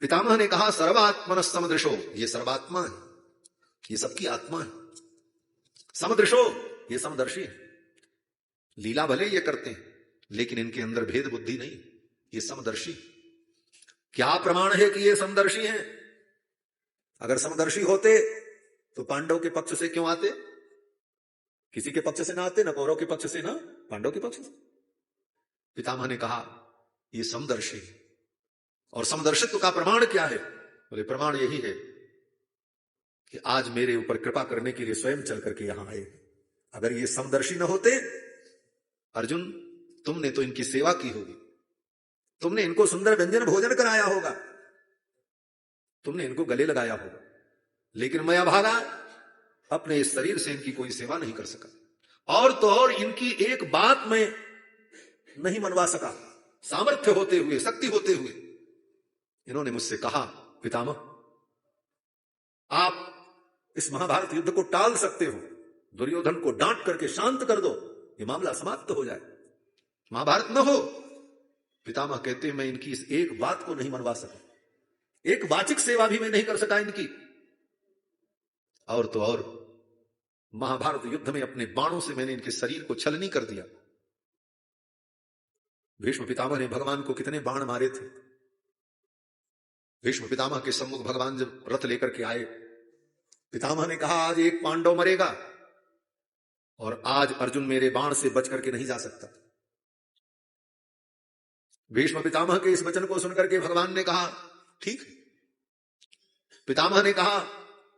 A: पितामह ने कहा सर्वात्मन समदृशो, ये सर्वात्मा है, ये सबकी आत्मा है। समदृशो, ये समदर्शी है। लीला भले ये करते हैं, लेकिन इनके अंदर भेद बुद्धि नहीं, ये समदर्शी। क्या प्रमाण है कि ये समदर्शी हैं? अगर समदर्शी होते तो पांडव के पक्ष से क्यों आते? किसी के पक्ष से ना आते, ना कौरव के पक्ष से, ना पांडव के पक्ष से। पितामह ने कहा ये समदर्शी है। और समदर्शित्व का प्रमाण क्या है? बोले प्रमाण यही है कि आज मेरे ऊपर कृपा करने के लिए स्वयं चल करके यहां आए। अगर ये समदर्शी न होते, अर्जुन तुमने तो इनकी सेवा की होगी, तुमने इनको सुंदर व्यंजन भोजन कराया होगा, तुमने इनको गले लगाया होगा, लेकिन मैं अभागा अपने इस शरीर से इनकी कोई सेवा नहीं कर सका। और तो और इनकी एक बात मैं नहीं मनवा सका, सामर्थ्य होते हुए, शक्ति होते हुए। इन्होंने मुझसे कहा पितामह आप इस महाभारत युद्ध को टाल सकते हो, दुर्योधन को डांट करके शांत कर दो, ये मामला समाप्त हो जाए, महाभारत न हो। पितामह कहते हैं मैं इनकी इस एक बात को नहीं मनवा सका, एक वाचिक सेवा भी मैं नहीं कर सका इनकी। और तो और महाभारत युद्ध में अपने बाणों से मैंने इनके शरीर को छलनी कर दिया। भीष्म पितामह ने भगवान को कितने बाण मारे थे। भीष्म पितामह के सम्मुख भगवान जब रथ लेकर के आए, पितामह ने कहा आज एक पांडव मरेगा और आज अर्जुन मेरे बाण से बच करके नहीं जा सकता। भीष्म पितामह के इस वचन को सुनकर के भगवान ने कहा ठीक। पितामह ने कहा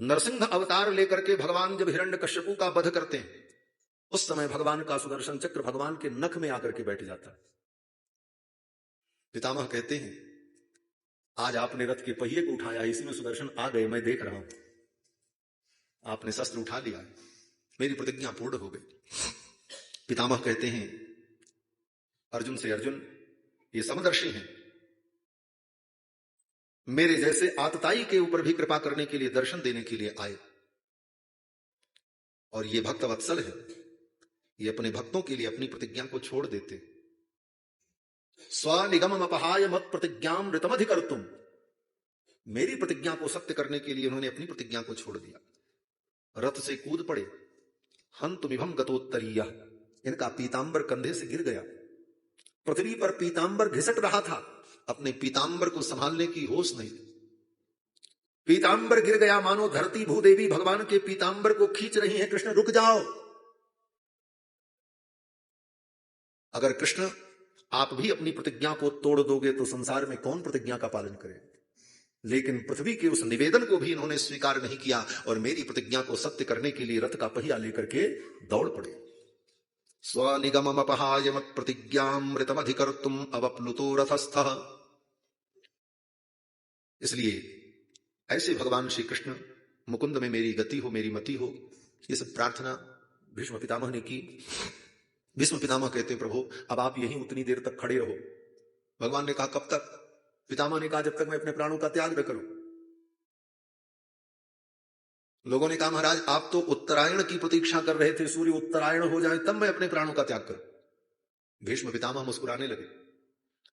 A: नरसिंह अवतार लेकर के भगवान जब हिरण्यकश्यपु का वध करते हैं, उस समय भगवान का सुदर्शन चक्र भगवान के नख में आकर के बैठ जाता है। पितामह कहते हैं, आज आपने रथ के पहिए को उठाया, इसी में सुदर्शन आ गए, मैं देख रहा हूं। आपने शस्त्र उठा लिया, मेरी प्रतिज्ञा पूर्ण हो गई। पितामह कहते हैं अर्जुन से, अर्जुन ये समदर्शी हैं, मेरे जैसे आतताई के ऊपर भी कृपा करने के लिए, दर्शन देने के लिए आए, और ये भक्त वत्सल है, ये अपने भक्तों के लिए अपनी प्रतिज्ञा को छोड़ देते। स्वनिगम अपहाय मत प्रतिज्ञाम ऋतमधिकर्तुम, मेरी प्रतिज्ञा को सत्य करने के लिए उन्होंने अपनी प्रतिज्ञा को छोड़ दिया। रथ से कूद पड़े, हंतुमिभम गतोत्तरीय, इनका पीतांबर कंधे से गिर गया। पृथ्वी पर पीतांबर घिसट रहा था, अपने पीतांबर को संभालने की होश नहीं। पीतांबर गिर गया, मानो धरती भूदेवी भगवान के पीतांबर को खींच रही है, कृष्ण रुक जाओ। अगर कृष्ण आप भी अपनी प्रतिज्ञा को तोड़ दोगे तो संसार में कौन प्रतिज्ञा का पालन करे। लेकिन पृथ्वी के उस निवेदन को भी इन्होंने स्वीकार नहीं किया और मेरी प्रतिज्ञा को सत्य करने के लिए रथ का पहिया लेकर के दौड़ पड़े। स्वनिगम अपहाय मत प्रतिज्ञामृतमधिकर्तुम अवप्लुतो रथस्थः। इसलिए ऐसे भगवान श्री कृष्ण, मुकुंद में मेरी गति हो, मेरी मति हो, ये सब प्रार्थना भीष्म पितामह ने की। भीष्म पितामह कहते, प्रभु अब आप यहीं उतनी देर तक खड़े रहो। भगवान ने कहा, कब तक? पितामह ने कहा, जब तक मैं अपने प्राणों का त्याग न करूं। लोगों ने कहा, महाराज आप तो उत्तरायण की प्रतीक्षा कर रहे थे, सूर्य उत्तरायण हो जाए तब मैं अपने प्राणों का त्याग करूं। भीष्म पितामह मुस्कुराने लगे,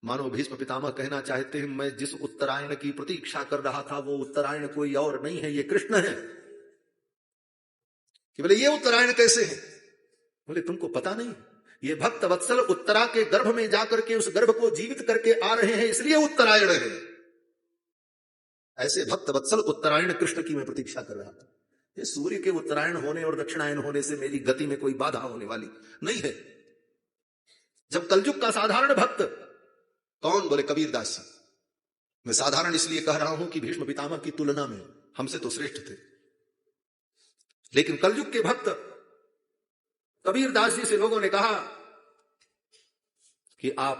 A: मानो भीष्म पितामह कहना चाहते हैं, मैं जिस उत्तरायण की प्रतीक्षा कर रहा था वो उत्तरायण कोई और नहीं है, ये कृष्ण है। कि बोले ये उत्तरायण कैसे है? बोले तुमको पता नहीं, ये भक्त वत्सल उत्तरा के गर्भ में जाकर के उस गर्भ को जीवित करके आ रहे हैं, इसलिए उत्तरायण है। ऐसे भक्त वत्सल उत्तरायण कृष्ण की मैं प्रतीक्षा कर रहा था। ये सूर्य के उत्तरायण होने और दक्षिणायन होने से मेरी गति में कोई बाधा होने वाली नहीं है। जब कलयुग का साधारण भक्त कौन? बोले कबीरदास जी। मैं साधारण इसलिए कह रहा हूं कि भीष्म पितामह की तुलना में हमसे तो श्रेष्ठ थे, लेकिन कलयुग के भक्त कबीरदास जी से लोगों ने कहा कि आप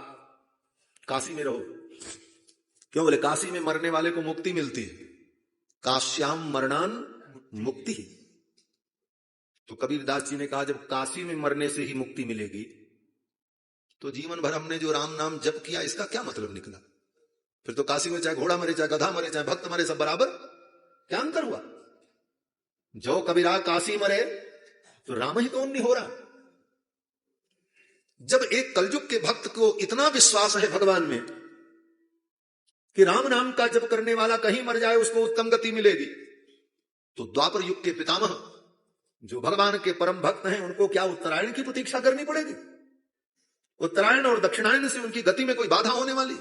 A: काशी में रहो। क्यों? बोले काशी में मरने वाले को मुक्ति मिलती है, काश्याम मरणान मुक्ति। तो कबीरदास जी ने कहा, जब काशी में मरने से ही मुक्ति मिलेगी तो जीवन भर हमने जो राम नाम जप किया इसका क्या मतलब निकला? फिर तो काशी में चाहे घोड़ा मरे, चाहे गधा मरे, चाहे भक्त मरे, सब बराबर। क्या अंतर हुआ? जो कबीरा काशी मरे तो राम ही कौन नहीं हो रहा। जब एक कलयुग के भक्त को इतना विश्वास है भगवान में कि राम नाम का जप करने वाला कहीं मर जाए उसको उत्तम गति मिलेगी, तो द्वापर युग के पितामह जो भगवान के परम भक्त हैं उनको क्या उत्तरायण की प्रतीक्षा करनी पड़ेगी? उत्तरायण और दक्षिणायन से उनकी गति में कोई बाधा होने वाली?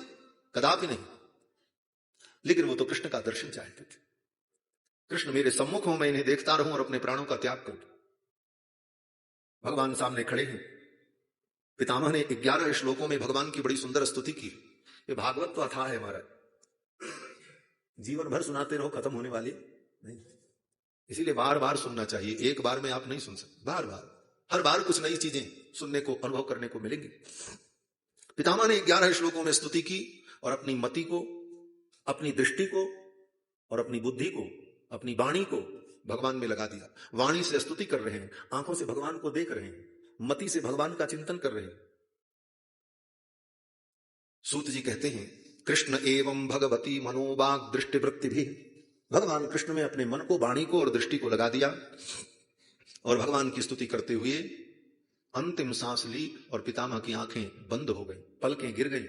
A: कदापि नहीं। लेकिन वो तो कृष्ण का दर्शन चाहते थे। कृष्ण मेरे सम्मुख हो, मैं इन्हें देखता रहूं और अपने प्राणों का त्याग करूं। भगवान सामने खड़े हैं। पितामह ने 11 श्लोकों में भगवान की बड़ी सुंदर स्तुति की। ये भागवत तो अथाह है हमारा, जीवन भर सुनाते रहो, खत्म होने वाली नहीं। इसीलिए बार बार सुनना चाहिए, एक बार में आप नहीं सुन सकते, बार बार, हर बार कुछ नई चीजें सुनने को, अनुभव करने को मिलेंगी। पितामह ने 11 श्लोकों में स्तुति की और अपनी मति को, अपनी दृष्टि को और अपनी बुद्धि को, अपनी वाणी को भगवान में लगा दिया। वाणी से स्तुति कर रहे हैं, आंखों से भगवान को देख रहे हैं, मति से भगवान का चिंतन कर रहे हैं। सूत जी कहते हैं, कृष्ण एवं भगवती मनोवाग दृष्टि वृत्ति भी। भगवान कृष्ण में अपने मन को, वाणी को और दृष्टि को लगा दिया और भगवान की स्तुति करते हुए अंतिम सांस ली और पितामह की आंखें बंद हो गई, पलकें गिर गई।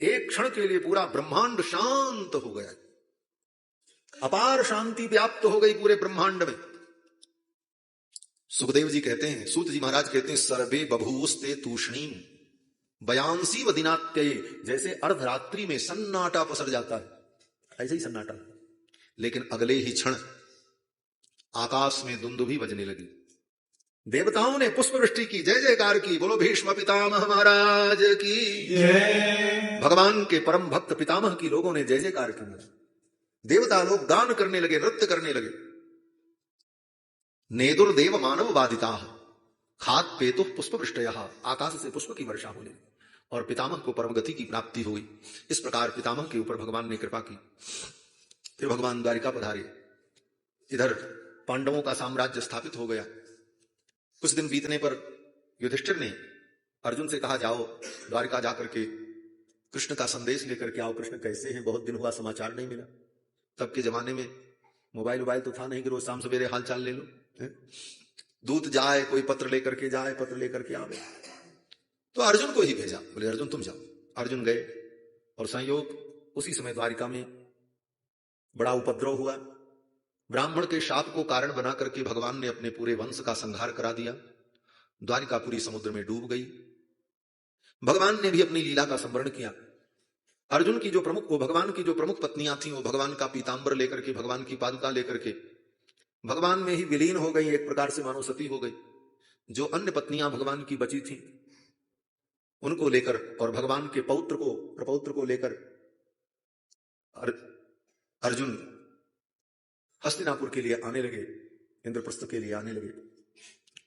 A: एक क्षण के लिए पूरा ब्रह्मांड शांत हो गया, अपार शांति व्याप्त हो गई पूरे ब्रह्मांड में। सुखदेव जी कहते हैं, सूत जी महाराज कहते हैं, सर्वे बभूस्ते तूष्णीम बयांसी वदिनात्यये। जैसे अर्धरात्रि में सन्नाटा पसर जाता है, ऐसे ही सन्नाटा। लेकिन अगले ही क्षण आकाश में दुंदुभी बजने लगी, देवताओं ने पुष्प वृष्टि की, जय जयकार की। बोलो भीष्म पितामह महाराज की जय। भगवान के परम भक्त पितामह की लोगों ने जय जयकार की। देवता लोग गान करने लगे, नृत्य करने लगे। नेदुर्देव मानव बाधिता खात पेतु पुष्प वृष्टय, आकाश से पुष्प की वर्षा होने और पितामह को परम गति की प्राप्ति हुई। इस प्रकार पितामह के ऊपर भगवान ने कृपा की। फिर भगवान द्वारिका पधारे। इधर पांडवों का साम्राज्य स्थापित हो गया। कुछ दिन बीतने पर युधिष्ठिर ने अर्जुन से कहा, जाओ द्वारिका जाकर के कृष्ण का संदेश लेकर के आओ। कृष्ण कैसे हैं, बहुत दिन हुआ समाचार नहीं मिला। तब के जमाने में मोबाइल तो था नहीं कि रोज शाम सवेरे हाल चाल ले लो। दूत जाए, कोई पत्र लेकर के जाए, पत्र लेकर के आवे। तो अर्जुन को ही भेजा, बोले अर्जुन तुम जाओ। अर्जुन गए और संयोग उसी समय द्वारिका में बड़ा उपद्रव हुआ। ब्राह्मण के शाप को कारण बना करके भगवान ने अपने पूरे वंश का संहार करा दिया। द्वारिका पूरी समुद्र में डूब गई। भगवान ने भी अपनी लीला का स्मरण किया। अर्जुन की जो प्रमुख भगवान की जो प्रमुख पत्नियां थीं, वो भगवान का पीतांबर लेकर के, भगवान की पादुका लेकर के भगवान में ही विलीन हो गई। एक प्रकार से मानो सती हो गई। जो अन्य पत्नियां भगवान की बची थीं, उनको लेकर और भगवान के प्रपौत्र को लेकर अर्जुन हस्तिनापुर के लिए आने लगे, इंद्रप्रस्थ के लिए आने लगे।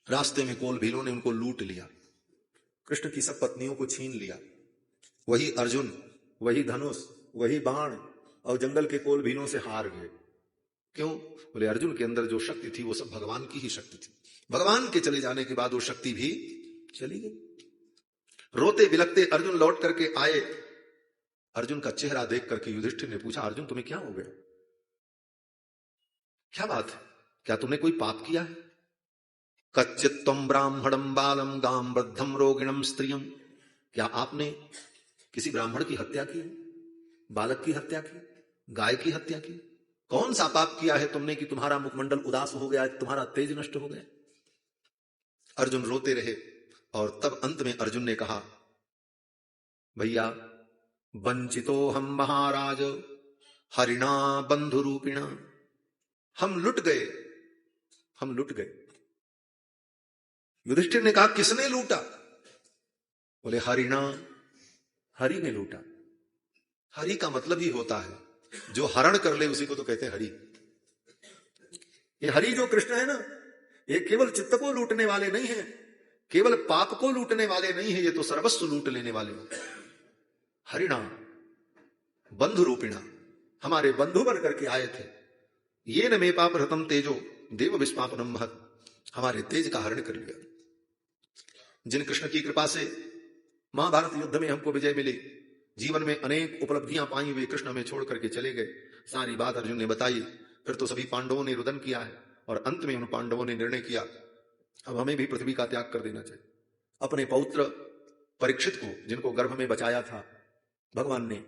A: रास्ते में कोल भीलों ने उनको लूट लिया, कृष्ण की सब पत्नियों को छीन लिया। वही अर्जुन, वही धनुष, वही बाण और जंगल के कोल भीलों से हार गए। क्यों? बोले अर्जुन के अंदर जो शक्ति थी वो सब भगवान की ही शक्ति थी। भगवान के चले जाने के बाद वो शक्ति भी चली गई। रोते बिलखते अर्जुन लौट करके आए। अर्जुन का चेहरा देख करके युधिष्ठिर ने पूछा, अर्जुन तुम्हें क्या हो गया, क्या बात है, क्या तुमने कोई पाप किया है? कच्चित त्वं ब्राह्मणं बालं गां वृद्धं रोगिणं स्त्रियं, क्या आपने किसी ब्राह्मण की हत्या की, बालक की हत्या की, गाय की हत्या की? कौन सा पाप किया है तुमने कि तुम्हारा मुखमंडल उदास हो गया, तुम्हारा तेज नष्ट हो गया? अर्जुन रोते रहे और तब अंत में अर्जुन ने कहा, भैया वंचितो हम महाराज हरिणा बंधु रूपिणा, हम लुट गए। युधिष्ठिर ने कहा, किसने लूटा? बोले हरिणा, हरि ने लूटा। हरि का मतलब ही होता है जो हरण कर ले उसी को तो कहते हैं हरि। ये हरि जो कृष्ण है ना, ये केवल चित्त को लूटने वाले नहीं है, केवल पाप को लूटने वाले नहीं है, ये तो सर्वस्व लूट लेने वाले। हरिणा बंधु रूपिणा, हमारे बंधु बन करके आए थे। ये न मे पाप रतम तेजो देव विस्मापनम महत, हमारे तेज का हरण कर लिया। जिन कृष्ण की कृपा से महाभारत युद्ध में हमको विजय मिली, जीवन में अनेक उपलब्धियां पाई, वे कृष्ण में छोड़ करके चले गए। सारी बात अर्जुन ने बताई। फिर तो सभी पांडवों ने रुदन किया है और अंत में उन पांडवों ने निर्णय किया, अब हमें भी पृथ्वी का त्याग कर देना चाहिए। अपने पौत्र परीक्षित को, जिनको गर्भ में बचाया था भगवान ने,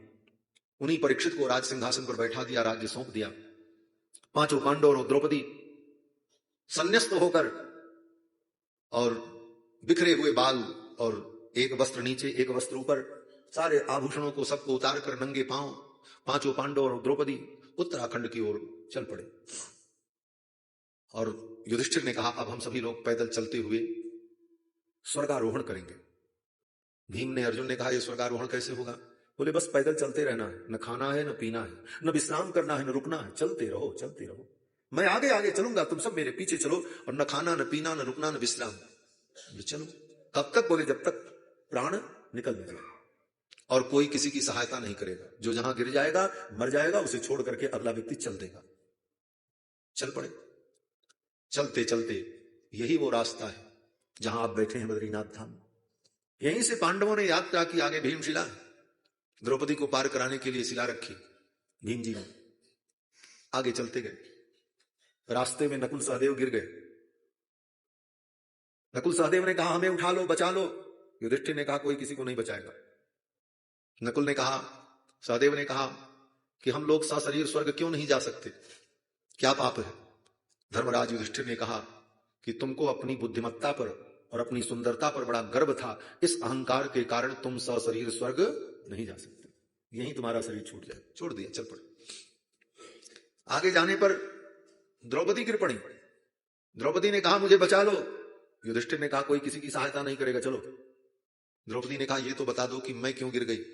A: उन्हीं परीक्षित को राज सिंहासन पर बैठा दिया, राज्य सौंप दिया। पांचों पांडव और द्रौपदी संन्यस्त होकर और बिखरे हुए बाल और एक वस्त्र नीचे एक वस्त्र ऊपर, सारे आभूषणों को सबको उतार कर नंगे पांव पांचों पांडव और द्रौपदी उत्तराखंड की ओर चल पड़े। और युधिष्ठिर ने कहा, अब हम सभी लोग पैदल चलते हुए स्वर्गारोहण करेंगे। भीम ने, अर्जुन ने कहा, यह स्वर्गारोहण कैसे होगा? बोले बस पैदल चलते रहना है, न खाना है, न पीना है, न विश्राम करना है, न रुकना है, चलते रहो चलते रहो। मैं आगे आगे चलूंगा, तुम सब मेरे पीछे चलो, और न खाना, न पीना, न रुकना, न विश्राम। चलो कब तक? बोले जब तक प्राण निकल न जाए, और कोई किसी की सहायता नहीं करेगा। जो जहां गिर जाएगा, मर जाएगा, उसे छोड़ करके अगला व्यक्ति चल देगा। चल पड़े। चलते चलते यही वो रास्ता है जहां आप बैठे हैं, बद्रीनाथ धाम। यहीं से पांडवों ने यात्रा की। आगे भीमशिला, द्रौपदी को पार कराने के लिए शिला रखी भीम जी ने। आगे चलते गए, रास्ते में नकुल सहदेव गिर गए। नकुल सहदेव ने कहा, हमें उठा लो, बचा लो। युधिष्ठिर ने कहा, कोई किसी को नहीं बचाएगा। नकुल ने कहा, सहदेव ने कहा कि हम लोग सशरीर स्वर्ग क्यों नहीं जा सकते, क्या पाप है? धर्मराज युधिष्ठिर ने कहा कि तुमको अपनी बुद्धिमत्ता पर और अपनी सुंदरता पर बड़ा गर्व था, इस अहंकार के कारण तुम सशरीर स्वर्ग नहीं जा सकते, यही तुम्हारा शरीर छूट जाए। छोड़ दिया, चल पड़े। आगे जाने पर द्रौपदी गिर पड़ी। द्रौपदी ने कहा, मुझे बचा लो। युधिष्ठिर ने कहा, कोई किसी की सहायता नहीं करेगा, चलो। द्रौपदी ने कहा, ये तो बता दो कि मैं क्यों गिर गई,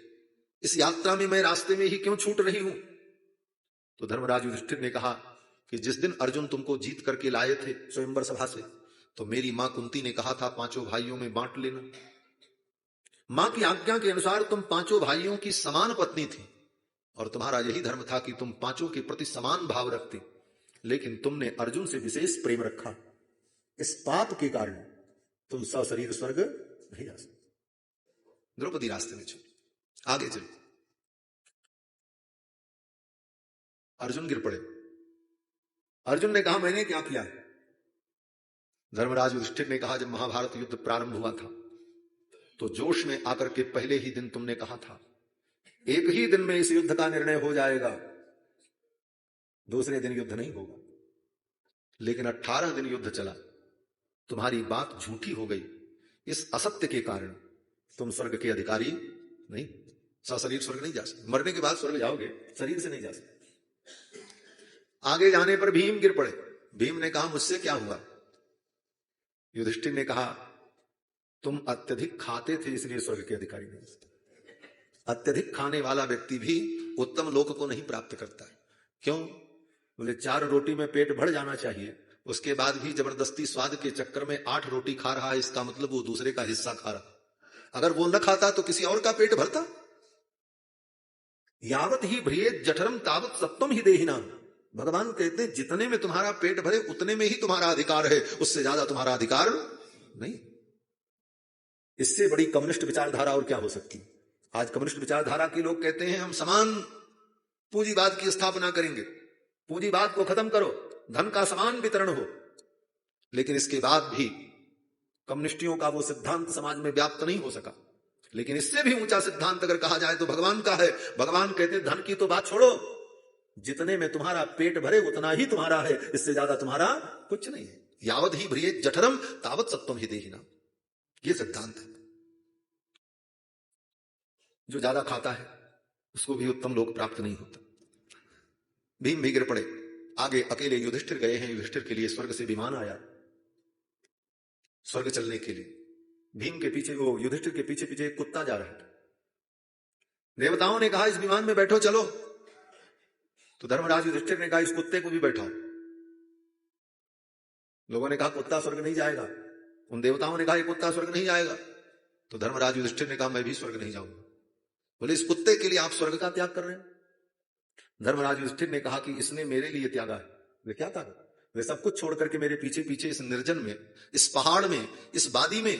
A: इस यात्रा में मैं रास्ते में ही क्यों छूट रही हूं? तो धर्मराज युधिष्ठिर ने कहा कि कि जिस दिन अर्जुन तुमको जीत करके लाए थे स्वयंवर सभा से, तो मेरी मां कुंती ने कहा था 5 भाइयों में बांट लेना। मां की आज्ञा के अनुसार तुम 5 भाइयों की समान पत्नी थी और तुम्हारा यही धर्म था कि तुम 5 के प्रति समान भाव रखते, लेकिन तुमने अर्जुन से विशेष प्रेम रखा। इस पाप के कारण तुम सशरीर स्वर्ग नहीं जा सकते। द्रौपदी रास्ते में चल, आगे चल। अर्जुन गिर पड़े। अर्जुन ने कहा मैंने क्या किया? धर्मराज युधिष्ठिर ने कहा जब महाभारत युद्ध प्रारंभ हुआ था तो जोश में आकर के पहले ही दिन तुमने कहा था एक ही दिन में इस युद्ध का निर्णय हो जाएगा, दूसरे दिन युद्ध नहीं होगा। लेकिन 18 दिन युद्ध चला, तुम्हारी बात झूठी हो गई। इस असत्य के कारण तुम स्वर्ग के अधिकारी नहीं, सशरीर स्वर्ग नहीं जा सकते। मरने के बाद स्वर्ग जाओगे, शरीर से नहीं जा सकते। आगे जाने पर भीम गिर पड़े। भीम ने कहा मुझसे क्या हुआ? युधिष्ठिर ने कहा तुम अत्यधिक खाते थे इसलिए स्वर्ग के अधिकारी नहीं। अत्यधिक खाने वाला व्यक्ति भी उत्तम लोक को नहीं प्राप्त करता है। क्यों? बोले 4 रोटी में पेट भर जाना चाहिए, उसके बाद भी जबरदस्ती स्वाद के चक्कर में 8 रोटी खा रहा है, इसका मतलब वो दूसरे का हिस्सा खा रहा। अगर वो न खाता तो किसी और का पेट भरता। यावत ही भ्रियेत जठरम तावत सत्वम ही देहिना। भगवान कहते हैं जितने में तुम्हारा पेट भरे उतने में ही तुम्हारा अधिकार है, उससे ज्यादा तुम्हारा अधिकार नहीं। इससे बड़ी कम्युनिस्ट विचारधारा और क्या हो सकती? आज कम्युनिस्ट विचारधारा के लोग कहते हैं हम समान पूंजीवाद की स्थापना करेंगे, पूंजीवाद को खत्म करो, धन का समान वितरण हो। लेकिन इसके बाद भी कम्युनिस्टियों का वो सिद्धांत समाज में व्याप्त नहीं हो सका। लेकिन इससे भी ऊंचा सिद्धांत अगर कहा जाए तो भगवान का है। भगवान कहते हैं धन की तो बात छोड़ो, जितने में तुम्हारा पेट भरे उतना ही तुम्हारा है, इससे ज्यादा तुम्हारा कुछ नहीं है। यावत ही भ्रियेत जठरम तावत सत्वम ही देहिना, ये सिद्धांत है। जो ज्यादा खाता है उसको भी उत्तम लोक प्राप्त नहीं होता। भीम भी गिर पड़े। आगे अकेले युधिष्ठिर गए हैं। युधिष्ठिर के लिए स्वर्ग से विमान आया स्वर्ग चलने के लिए। भीम के पीछे, वो युधिष्ठिर के पीछे पीछे एक कुत्ता जा रहा था। देवताओं ने कहा इस विमान में बैठो चलो, तो धर्मराज युधिष्ठिर ने कहा इस कुत्ते को भी बैठाओ। लोगों ने कहा कुत्ता स्वर्ग नहीं जाएगा। उन देवताओं ने कहा ये कुत्ता स्वर्ग नहीं जाएगा। तो धर्मराज युधिष्ठिर ने कहा मैं भी स्वर्ग नहीं जाऊंगा। बोले इस कुत्ते के लिए आप स्वर्ग का त्याग कर रहे हैं? धर्मराज युधिष्ठिर ने कहा कि इसने मेरे लिए त्यागा है। वे क्या त्यागा? वे सब कुछ छोड़ करके मेरे पीछे पीछे इस निर्जन में, इस पहाड़ में, इस वादी में,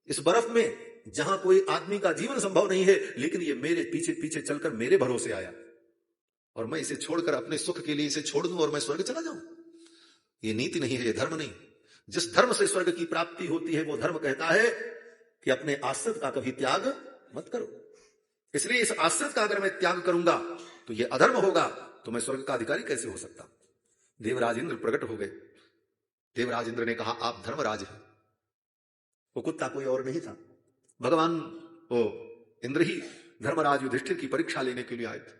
A: इस बर्फ में, जहां कोई आदमी का जीवन संभव नहीं है, लेकिन ये मेरे पीछे पीछे चलकर मेरे भरोसे आया और मैं इसे छोड़कर अपने सुख के लिए इसे छोड़ दूं और मैं स्वर्ग चला जाऊं? ये नीति नहीं है, ये धर्म नहीं। जिस धर्म से स्वर्ग की प्राप्ति होती है वो धर्म कहता है कि अपने आश्रित का कभी त्याग मत करो। इसलिए इस आश्रित का अगर मैं त्याग करूंगा तो ये अधर्म होगा, तो मैं स्वर्ग का अधिकारी कैसे हो सकता? देवराज इंद्र प्रकट हो गए। देवराज इंद्र ने कहा आप धर्मराज हैं। वो कुत्ता कोई और नहीं था, भगवान वो इंद्र ही धर्मराज युधिष्ठिर की परीक्षा लेने के लिए आए थे।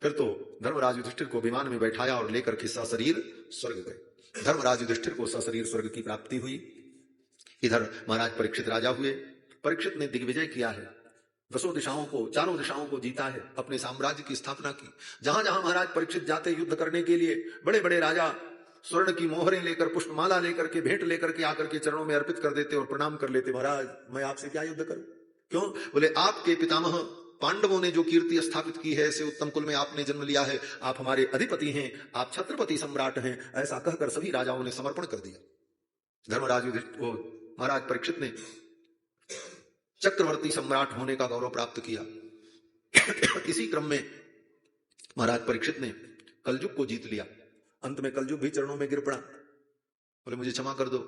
A: फिर तो धर्मराज युधिष्ठिर को विमान में बैठाया और लेकर के सशरीर स्वर्ग गए। धर्मराज युधिष्ठिर को सशरीर स्वर्ग की प्राप्ति हुई। इधर महाराज परीक्षित राजा हुए। परीक्षित ने दिग्विजय किया है, 10 दिशाओं को, 4 दिशाओं को जीता है, अपने साम्राज्य की स्थापना की। जहां जहां महाराज परीक्षित जाते युद्ध करने के लिए, बड़े बड़े राजा स्वर्ण की मोहरें लेकर, पुष्पमाला लेकर के, भेंट लेकर के आकर के चरणों में अर्पित कर देते और प्रणाम कर लेते, महाराज मैं आपसे क्या युद्ध करूं? क्यों? बोले आपके पितामह पांडवों ने जो कीर्ति स्थापित की है, ऐसे उत्तम कुल में आपने जन्म लिया है, आप हमारे अधिपति हैं, आप छत्रपति सम्राट हैं। ऐसा कहकर सभी राजाओं ने समर्पण कर दिया। धर्मराज महाराज परीक्षित ने चक्रवर्ती सम्राट होने का गौरव प्राप्त किया। इसी क्रम में महाराज परीक्षित ने कलयुग को जीत लिया। अंत में कलयुग भी चरणों में गिर पड़ा। बोले मुझे क्षमा कर दो,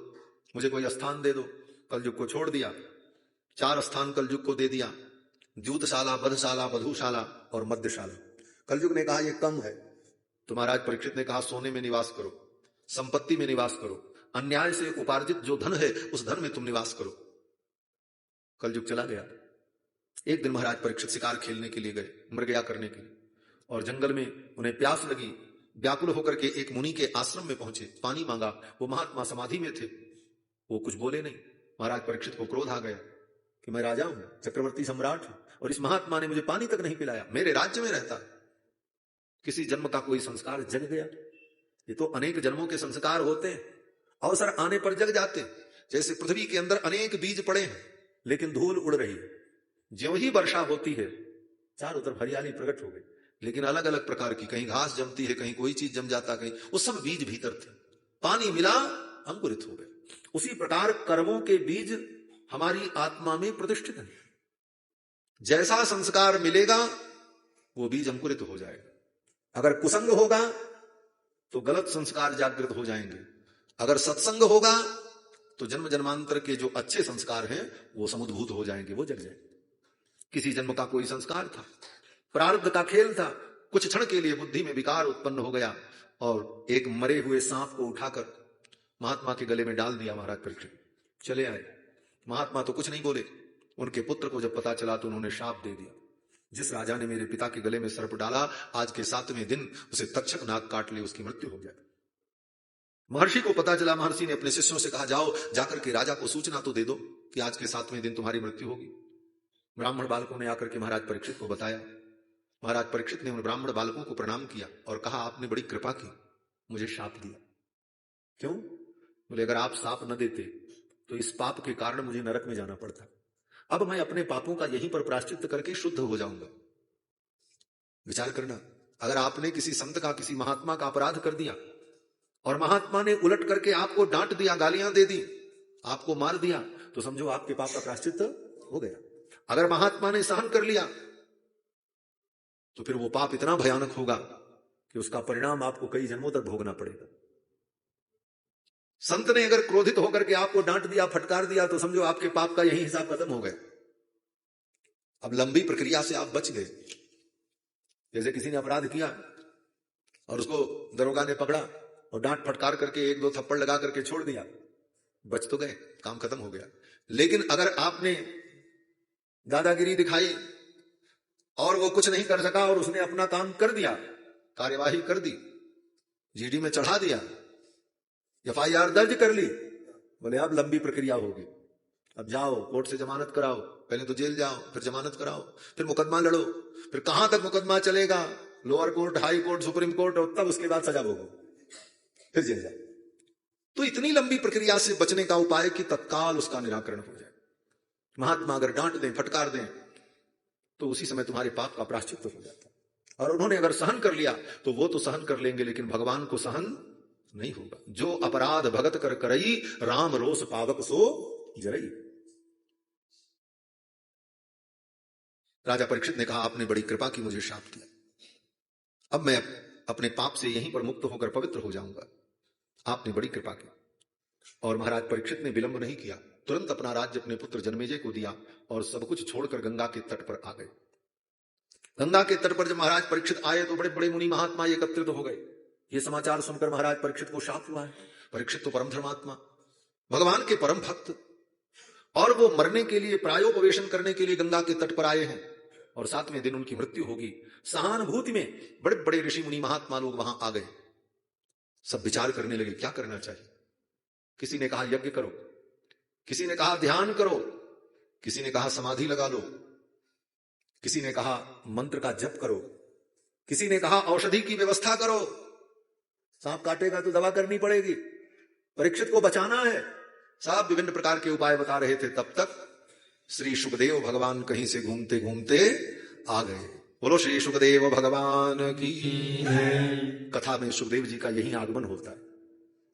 A: मुझे कोई स्थान दे दो। कलयुग को छोड़ दिया। 4 स्थान कलयुग को दे दिया, द्यूतशाला, बधशाला, बधुशाला और मध्यशाला। कलयुग ने कहा यह कम है। तो महाराज परीक्षित ने कहा सोने में निवास करो, संपत्ति में निवास करो, अन्याय से उपार्जित जो धन है उस धन में तुम निवास करो। कलयुग चला गया। एक दिन महाराज परीक्षित शिकार खेलने के लिए गए, मृगया करने के लिए, और जंगल में उन्हें प्यास लगी। व्याकुल होकर के एक मुनि के आश्रम में पहुंचे, पानी मांगा। वो महात्मा समाधि में थे, वो कुछ बोले नहीं। महाराज परीक्षित को क्रोध आ गया कि मैं राजा हूं, चक्रवर्ती सम्राट हूं, और इस महात्मा ने मुझे पानी तक नहीं पिलाया, मेरे राज्य में रहता है। किसी जन्म का कोई संस्कार जग गया। ये तो अनेक जन्मों के संस्कार होते हैं, अवसर आने पर जग जाते हैं। जैसे पृथ्वी के अंदर अनेक बीज पड़े हैं लेकिन धूल उड़ रही है, ज्यों ही वर्षा होती है चारों तरफ हरियाली प्रकट हो गई, लेकिन अलग अलग प्रकार की, कहीं घास जमती है, कहीं कोई चीज जम जाता, कहीं, वो सब बीज भीतर थे, पानी मिला अंकुरित हो गए। उसी प्रकार कर्मों के बीज हमारी आत्मा में प्रतिष्ठित हैं। जैसा संस्कार मिलेगा वो बीज अंकुरित हो जाएगा। अगर कुसंग होगा तो गलत संस्कार जागृत हो जाएंगे, अगर सत्संग होगा तो जन्म जन्मांतर के जो अच्छे संस्कार हैं वो समुद्भूत हो जाएंगे, वो जग जाएंगे। किसी जन्म का कोई संस्कार था, प्रारब्ध का खेल था, कुछ क्षण के लिए बुद्धि में विकार उत्पन्न हो गया और एक मरे हुए सांप को उठाकर महात्मा के गले में डाल दिया महाराज परीक्षित। चले आए, महात्मा तो कुछ नहीं बोले, उनके पुत्र को जब पता चला तो उन्होंने शाप दे दिया, जिस राजा ने मेरे पिता के गले में सर्प डाला आज के 7वें दिन उसे तक्षक नाग काट ले, उसकी मृत्यु हो जाए। महर्षि को पता चला, महर्षि ने अपने शिष्यों से कहा जाओ जाकर के राजा को सूचना तो दे दो कि आज के 7वें दिन तुम्हारी मृत्यु होगी। ब्राह्मण बालकों ने आकर के महाराज परीक्षित को बताया। महाराज परीक्षित ने उन ब्राह्मण बालकों को प्रणाम किया और कहा आपने बड़ी कृपा की, मुझे शाप दिया। क्यों? बोले अगर आप शाप न देते तो इस पाप के कारण मुझे नरक में जाना पड़ता, अब मैं अपने पापों का यहीं पर प्रायश्चित करके शुद्ध हो जाऊंगा। विचार करना, अगर आपने किसी संत का, किसी महात्मा का अपराध कर दिया और महात्मा ने उलट करके आपको डांट दिया, गालियां दे दी, आपको मार दिया, तो समझो आपके पाप का प्रायश्चित हो गया। अगर महात्मा ने सहन कर लिया तो फिर वो पाप इतना भयानक होगा कि उसका परिणाम आपको कई जन्मों तक भोगना पड़ेगा। संत ने अगर क्रोधित होकर के आपको डांट दिया, फटकार दिया, तो समझो आपके पाप का यही हिसाब खत्म हो गया। अब लंबी प्रक्रिया से आप बच गए। जैसे किसी ने अपराध किया और उसको दरोगा ने पकड़ा और डांट फटकार करके 1-2 थप्पड़ लगा करके छोड़ दिया, बच तो गए, काम खत्म हो गया। लेकिन अगर आपने दादागिरी दिखाई और वो कुछ नहीं कर सका और उसने अपना काम कर दिया, कार्यवाही कर दी, जीडी में चढ़ा दिया, FIR दर्ज कर ली, बोले अब लंबी प्रक्रिया होगी, अब जाओ कोर्ट से जमानत कराओ, पहले तो जेल जाओ, फिर जमानत कराओ, फिर मुकदमा लड़ो, फिर कहां तक मुकदमा चलेगा, lower court, high court, supreme court, और तब उसके बाद सजा भोगो, फिर जेल जाओ। तो इतनी लंबी प्रक्रिया से बचने का उपाय कि तत्काल उसका निराकरण हो जाए। महात्मा अगर डांट दें, फटकार दें, तो उसी समय तुम्हारे पाप का प्रायश्चित हो जाता। और उन्होंने अगर सहन कर लिया तो वो तो सहन कर लेंगे, लेकिन भगवान को सहन नहीं होगा। जो अपराध भगत कर करई, राम रोष पावक सो जरई। राजा परीक्षित ने कहा आपने बड़ी कृपा की, मुझे शाप दिया, अब मैं अपने पाप से यहीं पर मुक्त होकर पवित्र हो जाऊंगा, आपने बड़ी कृपा की। और महाराज परीक्षित ने विलंब नहीं किया, तुरंत अपना राज्य अपने पुत्र जन्मेजय को दिया और सब कुछ छोड़कर गंगा के तट पर आ गए। गंगा के तट पर जब महाराज परीक्षित आए तो बड़े बड़े मुनि महात्मा एकत्रित हो गए। ये समाचार सुनकर महाराज परीक्षित को शाप हुआ है। परीक्षित तो परम धर्मात्मा, भगवान के परम भक्त, और वो मरने के लिए, प्रायोपवेशन करने के लिए गंगा के तट पर आए हैं और 7वें दिन उनकी मृत्यु होगी। सहानुभूति में बड़े बड़े ऋषि मुनि महात्मा लोग वहां आ गए। सब विचार करने लगे क्या करना चाहिए। किसी ने कहा यज्ञ करो, किसी ने कहा ध्यान करो, किसी ने कहा समाधि लगा लो, किसी ने कहा मंत्र का जप करो, किसी ने कहा औषधि की व्यवस्था करो, सांप काटेगा तो दवा करनी पड़ेगी, परीक्षित को बचाना है। सब विभिन्न प्रकार के उपाय बता रहे थे। तब तक श्री सुखदेव भगवान कहीं से घूमते घूमते आ गए। बोलो श्री सुखदेव भगवान की। कथा में सुखदेव जी का यही आगमन होता है,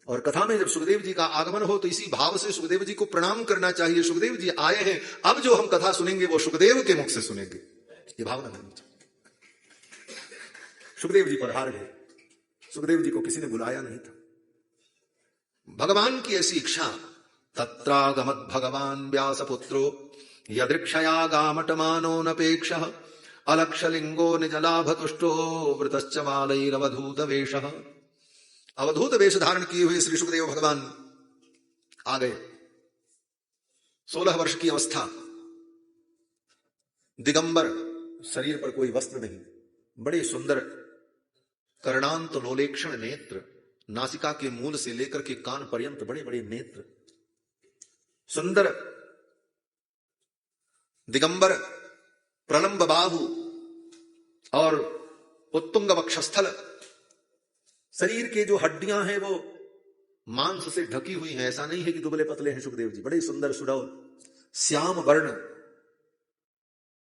A: और कथा में जब सुखदेव जी का आगमन हो तो इसी भाव से सुखदेव जी को प्रणाम करना चाहिए। सुखदेव जी आए हैं, अब जो हम कथा सुनेंगे वो सुखदेव के मुख से सुनेंगे, ये भावना करनी चाहिए। सुखदेव जी पधार गए। सुखदेव जी को किसी ने बुलाया नहीं था, भगवान की ऐसी इच्छा। तत्रागमत भगवान व्यासपुत्रो यदृक्षया गामटमानो नपेक्षः अलक्षलिंगो निजलाभतुष्टो वृतश्च मालैरवधूत वेशः। अवधूत वेश धारण किए हुए श्री सुखदेव भगवान आ गए। 16 वर्ष की अवस्था, दिगंबर, शरीर पर कोई वस्त्र नहीं, बड़े सुंदर कर्णांत लोलेक्षण नेत्र, नासिका के मूल से लेकर के कान पर्यंत बड़े बड़े नेत्र, सुंदर दिगंबर, प्रलंब बाहु और उत्तुंग वक्षस्थल, शरीर के जो हड्डियां हैं वो मांस से ढकी हुई हैं, ऐसा नहीं है कि दुबले पतले हैं सुखदेव जी, बड़े सुंदर सुडौल श्याम वर्ण,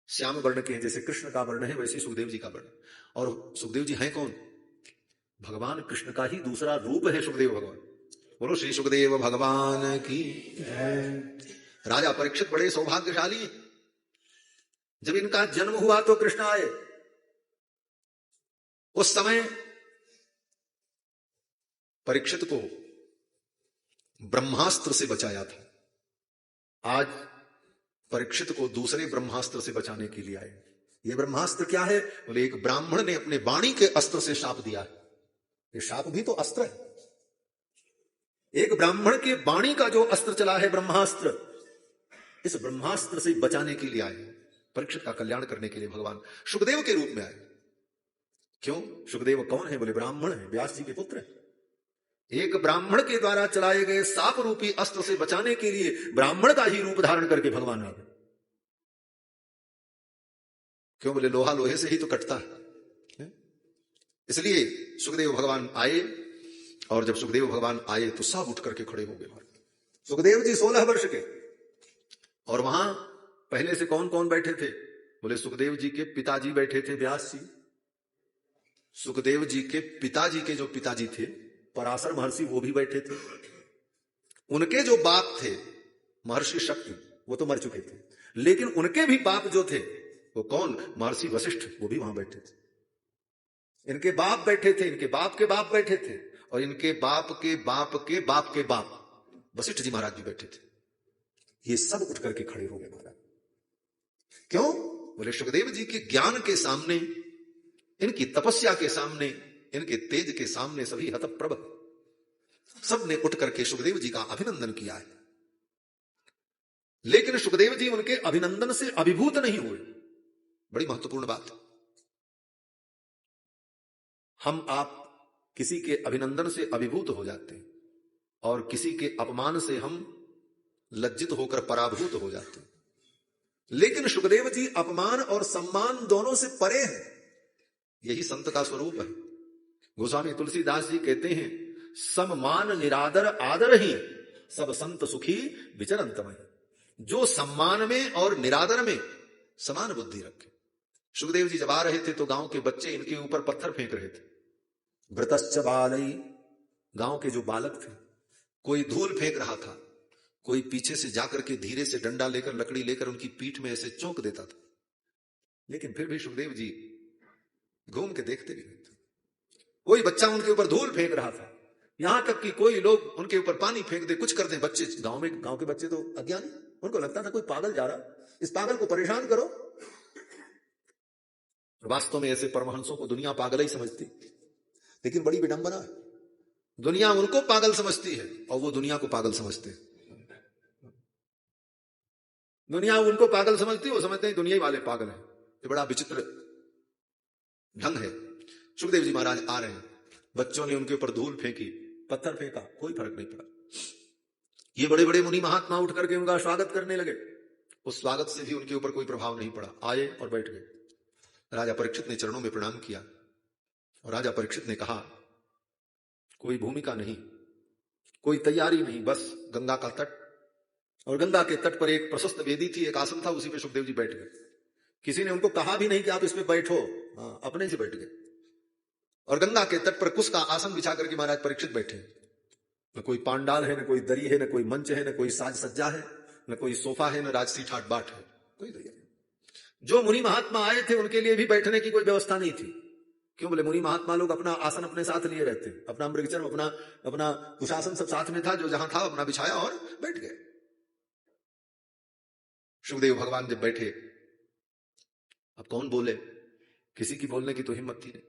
A: श्याम वर्ण के हैं, जैसे कृष्ण का वर्ण है वैसे सुखदेव जी का वर्ण। और सुखदेव जी हैं कौन? भगवान कृष्ण का ही दूसरा रूप है सुखदेव भगवान। बोलो श्री सुखदेव भगवान की। राजा परीक्षित बड़े सौभाग्यशाली, जब इनका जन्म हुआ तो कृष्ण आए। उस समय परीक्षित को ब्रह्मास्त्र से बचाया था, आज परीक्षित को दूसरे ब्रह्मास्त्र से बचाने के लिए आए। यह ब्रह्मास्त्र क्या है? बोले एक ब्राह्मण ने अपने वाणी के अस्त्र से शाप दिया है। ये शाप भी तो अस्त्र है। एक ब्राह्मण के वाणी का जो अस्त्र चला है ब्रह्मास्त्र, इस ब्रह्मास्त्र से बचाने के लिए आए, परीक्षित का कल्याण करने के लिए भगवान सुखदेव के रूप में आए। क्यों? सुखदेव कौन है? बोले ब्राह्मण है, व्यास जी के पुत्र है। एक ब्राह्मण के द्वारा चलाए गए साप रूपी अस्त्र से बचाने के लिए ब्राह्मण का ही रूप धारण करके भगवान आ गए। क्यों? बोले लोहा लोहे से ही तो कटता है। इसलिए सुखदेव भगवान आए, और जब सुखदेव भगवान आए तो सब उठ करके खड़े हो गए। सुखदेव जी 16 वर्ष के, और वहां पहले से कौन कौन बैठे थे? बोले सुखदेव जी के पिताजी बैठे थे, व्यास जी। सुखदेव जी के पिताजी के जो पिताजी थे पराशर महर्षि, वो भी बैठे थे। उनके जो बाप थे महर्षि शक्ति, वो तो मर चुके थे, लेकिन उनके भी बाप जो थे वो कौन? महर्षि वशिष्ठ, वो भी वहां बैठे थे। इनके बाप बैठे थे, इनके बाप के बाप बैठे थे, और इनके बाप के बाप के बाप के बाप वशिष्ठ जी महाराज भी बैठे थे। ये सब उठ करके खड़े हो गए महाराज। क्यों? बोले सुखदेव जी के ज्ञान के सामने, इनकी तपस्या के सामने, इनके तेज के सामने सभी हतप्रभ, सब ने उठ करके सुखदेव जी का अभिनंदन किया है। लेकिन सुखदेव जी उनके अभिनंदन से अभिभूत नहीं हुए। बड़ी महत्वपूर्ण बात। हम आप किसी के अभिनंदन से अभिभूत हो जाते हैं, और किसी के अपमान से हम लज्जित होकर पराभूत हो जाते हैं। लेकिन सुखदेव जी अपमान और सम्मान दोनों से परे हैं। यही संत का स्वरूप है। गोस्वामी तुलसीदास जी कहते हैं, सम्मान निरादर आदर ही सब संत सुखी विचरंतमय। जो सम्मान में और निरादर में समान बुद्धि रखे। सुखदेव जी जब आ रहे थे तो गांव के बच्चे इनके ऊपर पत्थर फेंक रहे थे। भृतश्च बालई, गांव के जो बालक थे, कोई धूल फेंक रहा था, कोई पीछे से जाकर के धीरे से डंडा लेकर, लकड़ी लेकर उनकी पीठ में ऐसे चौंक देता था। लेकिन फिर भी सुखदेव जी घूम के देखते भी नहीं थे। कोई बच्चा उनके ऊपर धूल फेंक रहा था, यहां तक कि कोई लोग उनके ऊपर पानी फेंक दे, कुछ कर दे। बच्चे गांव के बच्चे तो अज्ञानी, उनको लगता था कोई पागल जा रहा, इस पागल को परेशान करो। वास्तव में ऐसे परमहंसों को दुनिया पागल ही समझती, लेकिन बड़ी विडंबना है, दुनिया उनको पागल समझती है और वो दुनिया को पागल समझते हैं। दुनिया उनको पागल समझती है, वो समझते हैं दुनिया वाले पागल हैं। ये बड़ा विचित्र ढंग है। सुखदेव जी महाराज आ रहे हैं, बच्चों ने उनके ऊपर धूल फेंकी, पत्थर फेंका, कोई फर्क नहीं पड़ा। ये बड़े बड़े मुनि महात्मा उठ करके उनका स्वागत करने लगे। उस स्वागत से भी उनके ऊपर कोई प्रभाव नहीं पड़ा। आए और बैठ गए। राजा परीक्षित ने चरणों में प्रणाम किया, और राजा परीक्षित ने कहा, कोई भूमिका नहीं, कोई तैयारी नहीं, बस गंगा का तट, और गंगा के तट पर एक प्रशस्त वेदी थी, एक आसन था, उसी पे सुखदेव जी बैठ गए। किसी ने उनको कहा भी नहीं कि आप इस पे बैठो, अपने से बैठ गए। और गंगा के तट पर कुश का आसन बिछा करके महाराज परीक्षित बैठे। न कोई पांडाल है, न कोई दरी है, न कोई मंच है, न कोई साज सज्जा है, न कोई सोफा है, न राजसी ठाट बाट है, कोई नहीं। जो मुनि महात्मा आए थे उनके लिए भी बैठने की कोई व्यवस्था नहीं थी। क्यों? बोले मुनि महात्मा लोग अपना आसन अपने साथ लिए रहते, अपना मृगचर्म, अपना कुशासन सब साथ में था, जो जहां था अपना बिछाया और बैठ गए। सुखदेव भगवान जब बैठे, अब कौन बोले? किसी की बोलने की तो हिम्मत थी नहीं।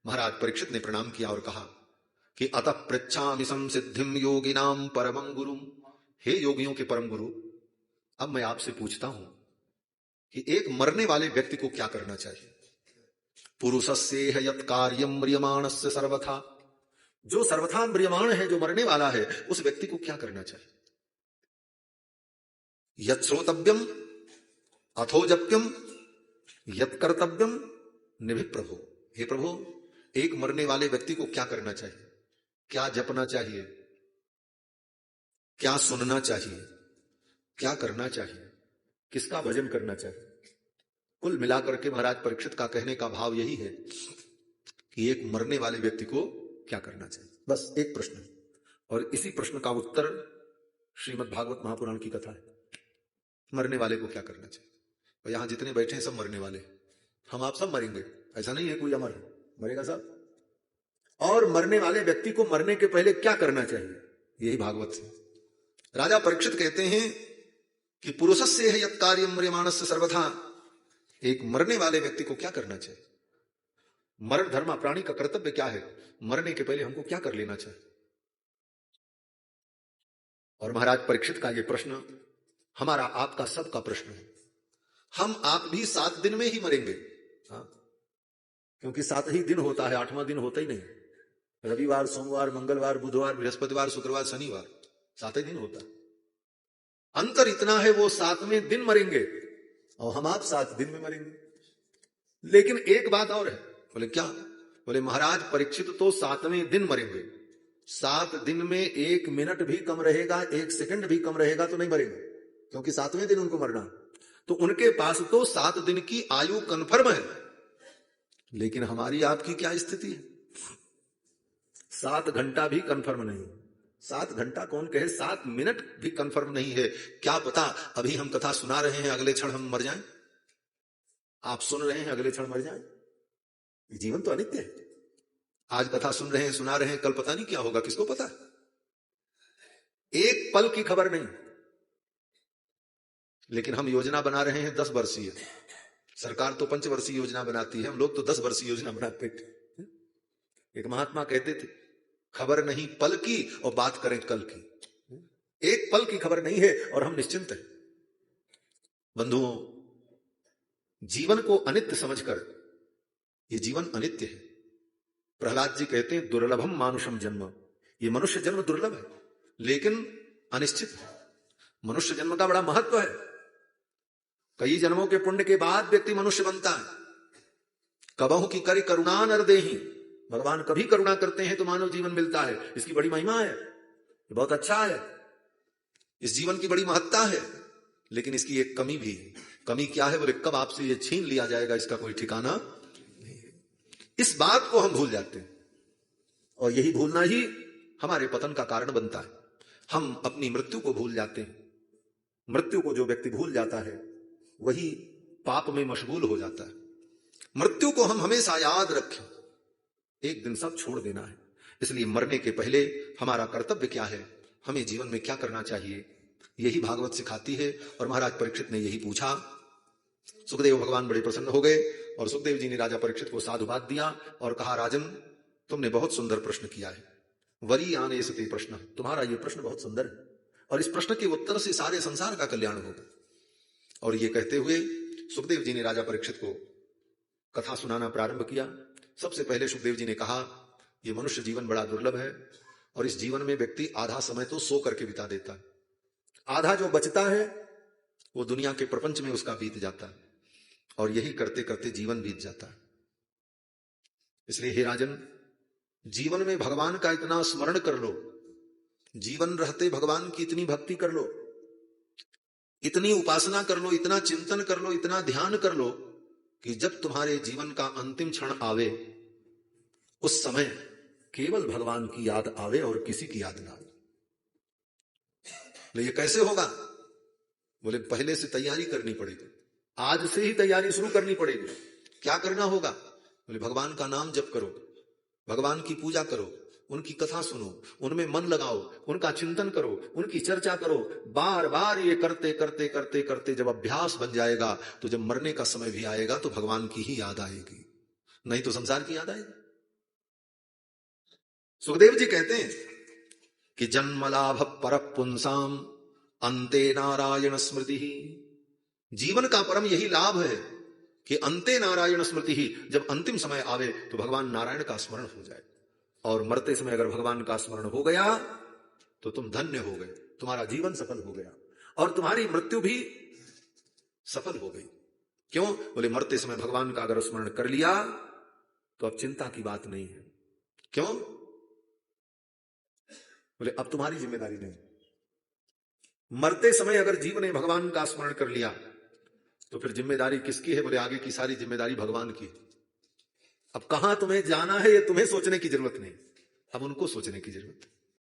A: महाराज परीक्षित ने प्रणाम किया और कहा कि अतः पृच्छामि संसिद्धिम योगिनाम परमं गुरुम। हे योगियों के परम गुरु, अब मैं आपसे पूछता हूं कि एक मरने वाले व्यक्ति को क्या करना चाहिए? पुरुषस्य यत् कार्यं म्रियमाणस्य सर्वथा। जो सर्वथा म्रियमाण है, जो मरने वाला है, उस व्यक्ति को क्या करना चाहिए? यत् श्रोतव्यम अथोजप्यम यत् कर्तव्यम निभि प्रभो। हे प्रभु, एक मरने वाले व्यक्ति को क्या करना चाहिए? क्या जपना चाहिए, क्या सुनना चाहिए, क्या करना चाहिए, किसका भजन करना चाहिए। कुल मिलाकर के महाराज परीक्षित का कहने का भाव यही है कि एक मरने वाले व्यक्ति को क्या करना चाहिए, बस एक प्रश्न है। और इसी प्रश्न का उत्तर श्रीमद् भागवत महापुराण की कथा है। मरने वाले को क्या करना चाहिए। और यहां जितने बैठे हैं सब मरने वाले, हम आप सब मरेंगे, ऐसा नहीं है कोई अमर है, मरेगा सब। और मरने वाले व्यक्ति को मरने के पहले क्या करना चाहिए, यही भागवत से। राजा परीक्षित कहते हैं कि पुरुषस्य है यत् कार्यं म्रियमाणस्य सर्वथा, एक मरने वाले व्यक्ति को क्या करना चाहिए। मरण धर्म प्राणी का कर्तव्य क्या है, मरने के पहले हमको क्या कर लेना चाहिए। और महाराज परीक्षित का यह प्रश्न हमारा आपका सबका प्रश्न है। हम आप भी 7 दिन में ही मरेंगे, हाँ? क्योंकि 7 ही दिन होता है, 8वां दिन होता ही नहीं। रविवार, सोमवार, मंगलवार, बुधवार, बृहस्पतिवार, शुक्रवार, शनिवार, 7 ही दिन होता है। अंतर इतना है वो 7वें दिन मरेंगे और हम आप 7 दिन में मरेंगे। लेकिन एक बात और है। बोले क्या? बोले महाराज परीक्षित तो 7वें दिन मरेंगे, 7 दिन में 1 मिनट भी कम रहेगा, 1 सेकंड भी कम रहेगा तो नहीं मरेंगे, क्योंकि 7वें दिन उनको मरना। तो उनके पास तो 7 दिन की आयु कन्फर्म है। लेकिन हमारी आपकी क्या स्थिति है? 7 घंटा भी कन्फर्म नहीं। 7 घंटा कौन कहे, 7 मिनट भी कन्फर्म नहीं है। क्या पता अभी हम कथा सुना रहे हैं, अगले क्षण हम मर जाएं। आप सुन रहे हैं, अगले क्षण मर जाएं। जीवन तो अनित्य है। आज कथा सुन रहे हैं, सुना रहे हैं, कल पता नहीं क्या होगा, किसको पता। एक पल की खबर नहीं। लेकिन हम योजना बना रहे हैं 10 वर्षीय। सरकार तो 5 वर्षीय योजना बनाती है, हम लोग तो 10 वर्षीय योजना बनाते हैं। एक महात्मा कहते थे, खबर नहीं पल की और बात करें कल की। एक पल की खबर नहीं है और हम निश्चिंत हैं। बंधुओं, जीवन को अनित्य समझकर, ये जीवन अनित्य है। प्रहलाद जी कहते हैं दुर्लभम मानुषम जन्म, ये मनुष्य जन्म दुर्लभ है लेकिन अनिश्चित है। मनुष्य जन्म का बड़ा महत्व है। कई जन्मों के पुण्य के बाद व्यक्ति मनुष्य बनता है। कबहु की करी करुणा नर देहि, भगवान कभी करुणा करते हैं तो मानव जीवन मिलता है। इसकी बड़ी महिमा है, बहुत अच्छा है, इस जीवन की बड़ी महत्ता है। लेकिन इसकी एक कमी भी है। कमी क्या है? बोले कब आपसे ये छीन लिया जाएगा, इसका कोई ठिकाना नहीं है। इस बात को हम भूल जाते हैं और यही भूलना ही हमारे पतन का कारण बनता है। हम अपनी मृत्यु को भूल जाते हैं। मृत्यु को जो व्यक्ति भूल जाता है वही पाप में मशगूल हो जाता है। मृत्यु को हम हमेशा याद रखें, एक दिन सब छोड़ देना है। इसलिए मरने के पहले हमारा कर्तव्य क्या है, हमें जीवन में क्या करना चाहिए, यही भागवत सिखाती है। और महाराज परीक्षित ने यही पूछा। सुखदेव भगवान बड़े प्रसन्न हो गए और सुखदेव जी ने राजा परीक्षित को साधुवाद दिया और कहा, राजन तुमने बहुत सुंदर प्रश्न किया है। वरी आने सते प्रश्न, तुम्हारा यह प्रश्न बहुत सुंदर है और इस प्रश्न के उत्तर से सारे संसार का कल्याण होगा। और ये कहते हुए सुखदेव जी ने राजा परीक्षित को कथा सुनाना प्रारंभ किया। सबसे पहले सुखदेव जी ने कहा, यह मनुष्य जीवन बड़ा दुर्लभ है और इस जीवन में व्यक्ति आधा समय तो सो करके बिता देता है, आधा जो बचता है वो दुनिया के प्रपंच में उसका बीत जाता है और यही करते करते जीवन बीत जाता है। इसलिए हे राजन, जीवन में भगवान का इतना स्मरण कर लो, जीवन रहते भगवान की इतनी भक्ति कर लो, इतनी उपासना कर लो, इतना चिंतन कर लो, इतना ध्यान कर लो कि जब तुम्हारे जीवन का अंतिम क्षण आवे उस समय केवल भगवान की याद आवे और किसी की याद ना आवे। ये कैसे होगा? बोले पहले से तैयारी करनी पड़ेगी, आज से ही तैयारी शुरू करनी पड़ेगी। क्या करना होगा? बोले भगवान का नाम जप करो, भगवान की पूजा करो, उनकी कथा सुनो, उनमें मन लगाओ, उनका चिंतन करो, उनकी चर्चा करो। बार बार ये करते करते करते करते जब अभ्यास बन जाएगा तो जब मरने का समय भी आएगा तो भगवान की ही याद आएगी, नहीं तो संसार की याद आएगी। सुखदेव जी कहते हैं कि जन्म लाभ पर पुंसाम अंते नारायण स्मृति ही। जीवन का परम यही लाभ है कि अंते नारायण स्मृति ही, जब अंतिम समय आवे तो भगवान नारायण का स्मरण हो जाए। और मरते समय अगर भगवान का स्मरण हो गया तो तुम धन्य हो गए, तुम्हारा जीवन सफल हो गया और तुम्हारी मृत्यु भी सफल हो गई। क्यों? बोले मरते समय भगवान का अगर स्मरण कर लिया तो अब चिंता की बात नहीं है। क्यों? बोले अब तुम्हारी जिम्मेदारी नहीं। मरते समय अगर जीव ने भगवान का स्मरण कर लिया तो फिर जिम्मेदारी किसकी है? बोले आगे की सारी जिम्मेदारी भगवान की है। अब कहां तुम्हें जाना है ये तुम्हें सोचने की जरूरत नहीं, अब उनको सोचने की जरूरत है।